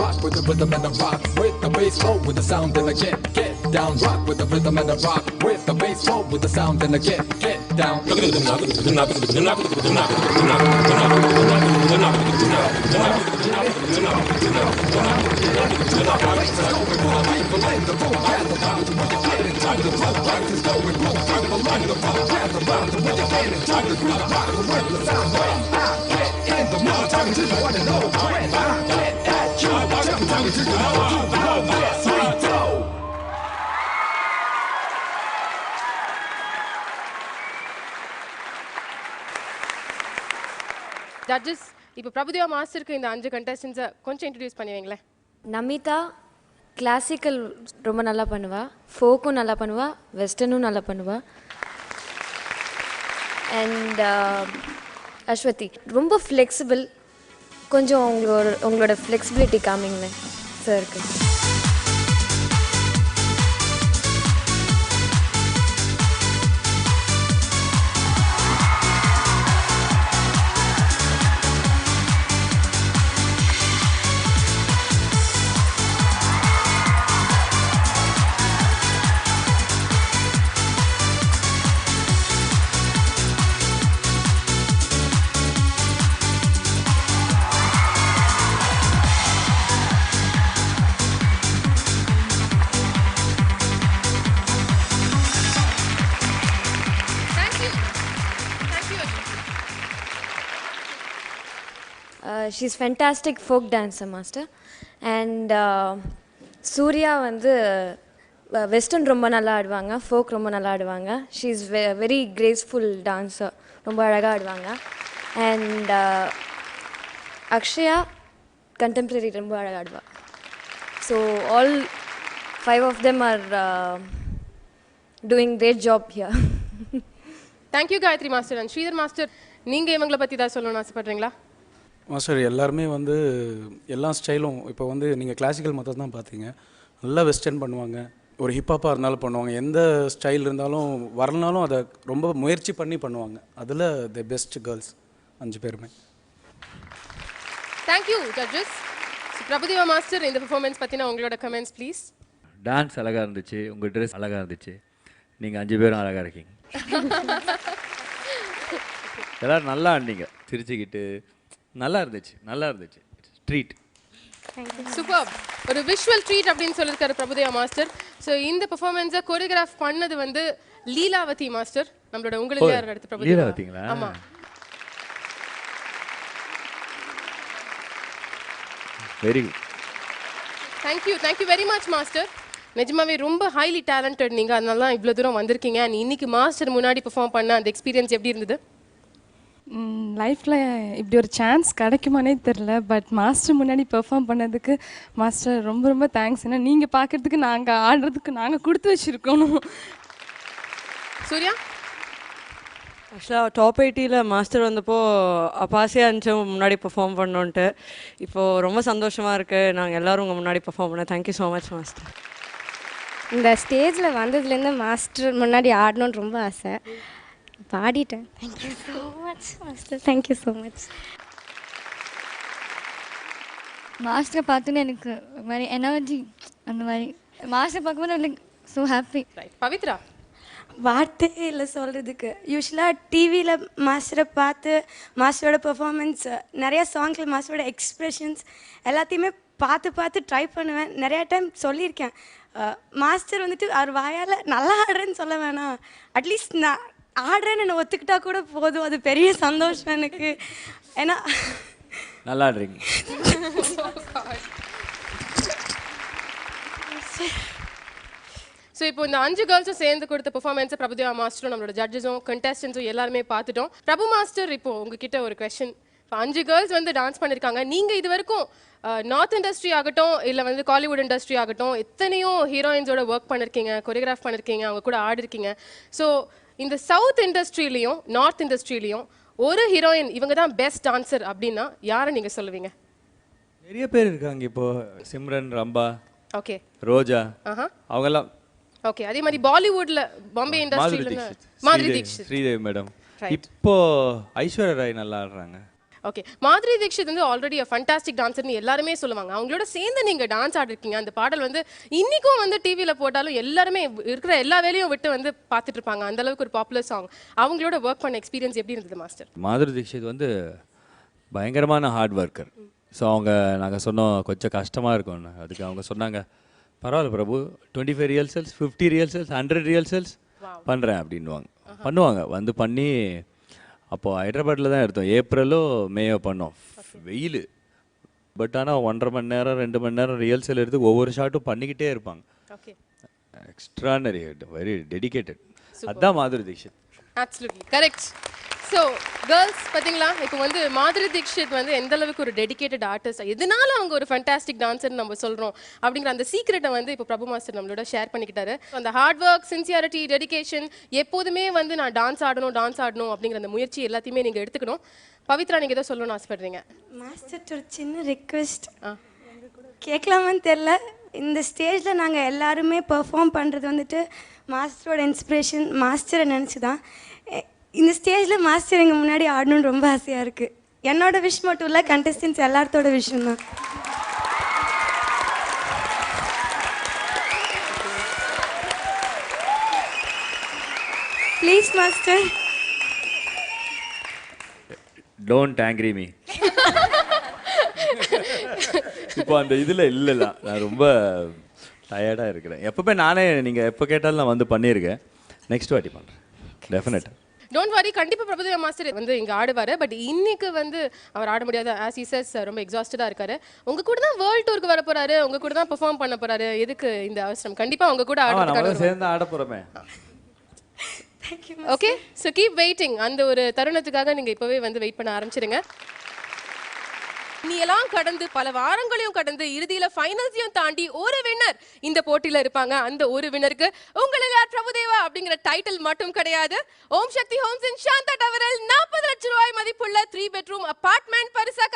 Rock with the rhythm and the rock with the bass flow with the sound and the get down. Rock with the rhythm and the rock with the bass flow with the sound and the get down. Judges இப்போ பிரபுதேவா மாஸ்டருக்கு இந்த 5 கண்டஸ்டன்ஸை கொஞ்சம் இன்ட்ரடியூஸ் பண்ணுவீங்களேன். நமிதா கிளாசிக்கல் ரொம்ப நல்லா பண்ணுவா, ஃபோக்கும் நல்லா பண்ணுவா, வெஸ்டர்னும் நல்லா பண்ணுவா. அண்ட் அஸ்வதி ரொம்ப ஃப்ளெக்சிபிள். கொஞ்சம் உங்களோட ஃப்ளெக்சிபிலிட்டி காமிங்களேன் சாருக்கு. She's fantastic folk dancer master. And Surya வந்து வெஸ்டர்ன் ரொம்ப நல்லா ஆடுவாங்க, ஃபோக் ரொம்ப நல்லா ஆடுவாங்க. She is very graceful dancer, ரொம்ப அழகாக ஆடுவாங்க. அண்ட் அக்ஷயா கண்டெம்ப்ரரி ரொம்ப அழகாக ஆடுவாள். So all 5 of them are doing great job here. Thank you Gayathri master. And Sridhar master, நீங்கள் இவங்களை பற்றி தான் சொல்லணும்னு ஆசைப்படுறீங்களா? மாஸ்டர் எல்லாருமே வந்து எல்லா ஸ்டைலும் இப்போ வந்து நீங்கள் கிளாசிக்கல் மொத்தம் தான் பார்த்தீங்க, நல்லா வெஸ்டர்ன் பண்ணுவாங்க, ஒரு ஹிப்ஹாப்பாக இருந்தாலும் பண்ணுவாங்க, எந்த ஸ்டைல் இருந்தாலும் வரலனாலும் அதை ரொம்ப முயற்சி பண்ணி பண்ணுவாங்க. அதில் தி பெஸ்ட் கேர்ள்ஸ் 5 பேருமே. Thank you judges. பிரபுதேவா மாஸ்டர், இந்த பெர்ஃபார்மன்ஸ் பற்றின உங்களோட கமெண்ட்ஸ் ப்ளீஸ். டான்ஸ் அழகாக இருந்துச்சு, உங்கள் ட்ரெஸ் அழகாக இருந்துச்சு, நீங்கள் 5 பேரும் அழகாக இருக்கீங்க. எல்லோரும் நல்லா ஆடினீங்க, சிரிச்சுக்கிட்டு நல்லா இருந்துச்சு. ட்ரீட். சூப்பர். ஒரு விஷுவல் ட்ரீட் அப்படின்னு சொல்லியிருக்காரு பிரபுதேவா மாஸ்டர். ஸோ இந்த பெர்ஃபார்மன்ஸை கோரியோகிராஃப் பண்ணது வந்து லீலாவதி மாஸ்டர், நம்மளோட உங்களுக்கு யார் அடுத்து பிரபுதேவா? லீலாவதிங்களா? ஆமாம். Very good. Thank you very much master. நிஜமாவே ரொம்ப ஹைலி டேலண்டட் நீங்கள், அதனால தான் இவ்வளோ தூரம் வந்திருக்கீங்க. இன்னைக்கு மாஸ்டர் முன்னாடி பெர்ஃபார்ம் பண்ண அந்த எக்ஸ்பீரியன்ஸ் எப்படி இருந்தது? லைஃப்பில் இப்படி ஒரு சான்ஸ் கிடைக்குமானே தெரில, பட் மாஸ்டர் முன்னாடி பெர்ஃபார்ம் பண்ணதுக்கு மாஸ்டர் ரொம்ப ரொம்ப தேங்க்ஸ். ஏன்னா நீங்கள் பார்க்குறதுக்கு நாங்கள் ஆடுறதுக்கு நாங்கள் கொடுத்து வச்சுருக்கணும். சூர்யா ஆக்சுவலாக டாப் 80 மாஸ்டர் வந்தப்போ அப்பாசியாக இருந்துச்சு முன்னாடி பெர்ஃபார்ம் பண்ணோன்ட்டு. இப்போது ரொம்ப சந்தோஷமாக இருக்குது, நாங்கள் எல்லோரும் உங்கள் முன்னாடி பெர்ஃபார்ம் பண்ணோம். Thank you so much master. இந்த ஸ்டேஜில் வந்ததுலேருந்து மாஸ்டர் முன்னாடி ஆடணுன்னு ரொம்ப ஆசை, பாடிட்டேன். Thank you so much master. Thank you so much. மாஸ்டரை பார்த்தோன்னே எனக்கு ஒரு மாதிரி எனர்ஜி, அந்த மாதிரி மாஸ்டர் பார்க்கும்போது லைக் ஸோ ஹாப்பி. பவித்ரா வார்த்தையே இல்லை சொல்கிறதுக்கு. யூஸ்வலாக டிவியில் மாஸ்டரை பார்த்து மாஸ்டரோட பெர்ஃபார்மன்ஸ், நிறையா சாங்ஸில் மாஸ்டரோட எக்ஸ்ப்ரெஷன்ஸ் எல்லாத்தையுமே பார்த்து ட்ரை பண்ணுவேன். நிறையா டைம் சொல்லியிருக்கேன், மாஸ்டர் வந்துட்டு அவர் வாயால் நல்லா ஆடுறேன்னு சொல்ல வேணாம், அட்லீஸ்ட் நான் ஆடுறேன்னு என்னை ஒத்துக்கிட்டா கூட போதும், அது பெரிய சந்தோஷம் எனக்கு. ஏன்னா நல்லா ஆடுறீங்க. ஸோ இப்போ இந்த 5 கேர்ள்ஸும் சேர்ந்து கொடுத்த பெர்ஃபார்மன்ஸை பிரபுதேவா மாஸ்டரும் நம்மளோட ஜட்ஜஸும் கண்டஸ்டன்ஸும் எல்லாருமே பார்த்துட்டோம். பிரபு மாஸ்டர், இப்போ உங்ககிட்ட ஒரு கொஸ்டின். இப்போ 5 கேர்ள்ஸ் வந்து டான்ஸ் பண்ணியிருக்காங்க. நீங்கள் இது வரைக்கும் நார்த் இண்டஸ்ட்ரி ஆகட்டும் இல்லை வந்து காலிவுட் இண்டஸ்ட்ரி ஆகட்டும் எத்தனையோ ஹீரோயின்ஸோட ஒர்க் பண்ணியிருக்கீங்க, கொரியோகிராஃப் பண்ணியிருக்கீங்க, அவங்க கூட ஆடிருக்கீங்க. ஸோ இந்த சவுத் இண்டஸ்ட்ரியிலையும் நார்த் இண்டஸ்ட்ரியிலையும் ஒரு ஹீரோயின் இவங்க தான் பெஸ்ட் டான்சர் அப்படின்னா யாரை நீங்கள் சொல்லுவீங்க? நிறைய பேர் இருக்காங்க. இப்போது சிம்ரன், ரம்பா, ஓகே, ரோஜா, அவங்கெல்லாம் ஓகே. அதே மாதிரி பாலிவுட்ல பாம்பே இண்டஸ்ட்ரியில மாதுரி தீக்ஷித், ஸ்ரீதேவி மேடம், இப்போ ஐஸ்வர்யா ராய் நல்லா ஆடுறாங்க. ஓகே, மாதுரி தீக்ஷித் வந்து ஆல்ரெடி ஃபண்டாஸ்டிக் டான்சர்னு எல்லாருமே சொல்லுவாங்க. அவங்களோட சேர்ந்து நீங்கள் டான்ஸ் ஆடிருக்கீங்க. அந்த பாடல் வந்து இன்றைக்கும் வந்து டிவியில் போட்டாலும் எல்லாருமே இருக்கிற எல்லா வேலையும் விட்டு வந்து பார்த்துட்டு இருப்பாங்க. அந்த அளவுக்கு ஒரு பாப்புலர் சாங். அவங்களோட ஒர்க் பண்ண எக்ஸ்பீரியன்ஸ் எப்படி இருந்தது மாஸ்டர்? மாதுரி தீக்ஷித் வந்து பயங்கரமான ஹார்ட் ஒர்க்கர். ஸோ நாங்கள் சொன்னோம் கொஞ்சம் கஷ்டமாக இருக்கும்னு. அதுக்கு அவங்க சொன்னாங்க பரவாயில்ல பிரபு, 25 ரிஹர்சல்ஸ், 50 ரிஹர்சல்ஸ், 100 ரிஹர்சல்ஸ் பண்ணுறேன் அப்படின்வாங்க. பண்ணுவாங்க வந்து பண்ணி. அப்போது ஹைதராபாத்தில் தான் எடுத்தோம், ஏப்ரலோ மேயோ பண்ணோம். வெயில், பட் ஆனால் 1.5 மணி நேரம் 2 மணி நேரம் ரிஹர்சல் எடுத்து ஒவ்வொரு ஷாட்டும் பண்ணிக்கிட்டே இருப்பாங்க. Extraordinary, very dedicated. அதுதான் Madhuri Dixit. Absolutely correct. So girls பார்த்தீங்களா, இப்போ வந்து மாதுரி தீக்ஷித் வந்து எந்த அளவுக்கு ஒரு டெடிகேட்டட் ஆர்டிஸ்ட், எதனால அவங்க ஒரு ஃபண்டாஸ்டிக் டான்ஸர்னு நம்ம சொல்கிறோம் அப்படிங்கிற அந்த சீக்ரெட்டை வந்து இப்போ பிரபு மாஸ்டர் நம்மளோட ஷேர் பண்ணிக்கிட்டாரு. அந்த ஹார்ட் ஒர்க், சின்சியாரிட்டி, டெடிகேஷன், எப்போதுமே வந்து நான் டான்ஸ் ஆடணும் அப்படிங்கிற அந்த முயற்சி எல்லாத்தையுமே நீங்கள் எடுத்துக்கணும். பவித்ரா, நீங்கள் எதோ சொல்லணும்னு ஆசைப்படுறீங்க? மாஸ்டர் ஒரு சின்ன ரிக்வெஸ்ட் கேட்கலாமான்னு தெரில. இந்த ஸ்டேஜில் நாங்கள் எல்லாருமே பெர்ஃபார்ம் பண்ணுறது வந்துட்டு மாஸ்டரோட இன்ஸ்பிரேஷன், மாஸ்டரை நினச்சி தான். இந்த ஸ்டேஜில் மாஸ்டர் எங்கள் முன்னாடி ஆடணும்னு ரொம்ப ஆசையாக இருக்குது. என்னோட விஷ் மட்டும் இல்லை, கண்டஸ்டன்ஸ் எல்லாத்தோட விஷயம் தான். Please master. Don't angry me. இப்போ அந்த இதில் இல்லைல்ல, நான் ரொம்ப டயர்டாக இருக்கிறேன். எப்போவுமே நானே நீங்கள் எப்போ கேட்டாலும் நான் வந்து பண்ணியிருக்கேன். நெக்ஸ்ட் வாட்டி பண்ணுறேன் டெஃபினட்டாக. டோன்ட் வரி, கண்டிப்பாக பிரபுதேவா மாஸ்டர் வந்து இங்கே ஆடுவார். பட் இன்னைக்கு வந்து அவர் ஆட முடியாது. ஆஸ் ஹி சேஸ் ரொம்ப எக்ஸாஸ்டடாக இருக்காரு. உங்கள் கூட தான் வேர்ல்டு டூருக்கு வர போகிறாரு, உங்கள் கூட தான் பெர்ஃபார்ம் பண்ண போகிறாரு. எதுக்கு இந்த அவசரம்? கண்டிப்பாக உங்கள் கூட சேர்ந்து ஆட போகிறோமே. Okay, so keep waiting. அந்த ஒரு தருணத்துக்காக நீங்கள் இப்போவே வந்து வெயிட் பண்ண ஆரம்பிச்சிடுங்க. நீ எல்லாம் கடந்து பல வாரங்களையும் கடந்து இறுதியில ஃபைனல்ஸையும் தாண்டி ஒரு வின்னர் இந்த போட்டியில இருப்பாங்க. அந்த ஒரு வின்னருக்கு உங்களில் யார் பிரபுதேவா அப்படிங்கிற டைட்டில் மட்டும் கிடையாது, ஓம் சக்தி ஹோம்ஸ் இன் சாந்தா டவரில் 40 லட்சம் ரூபாய் மதிப்புள்ள 3 பெட்ரூம் அபார்ட்மெண்ட் பரிசா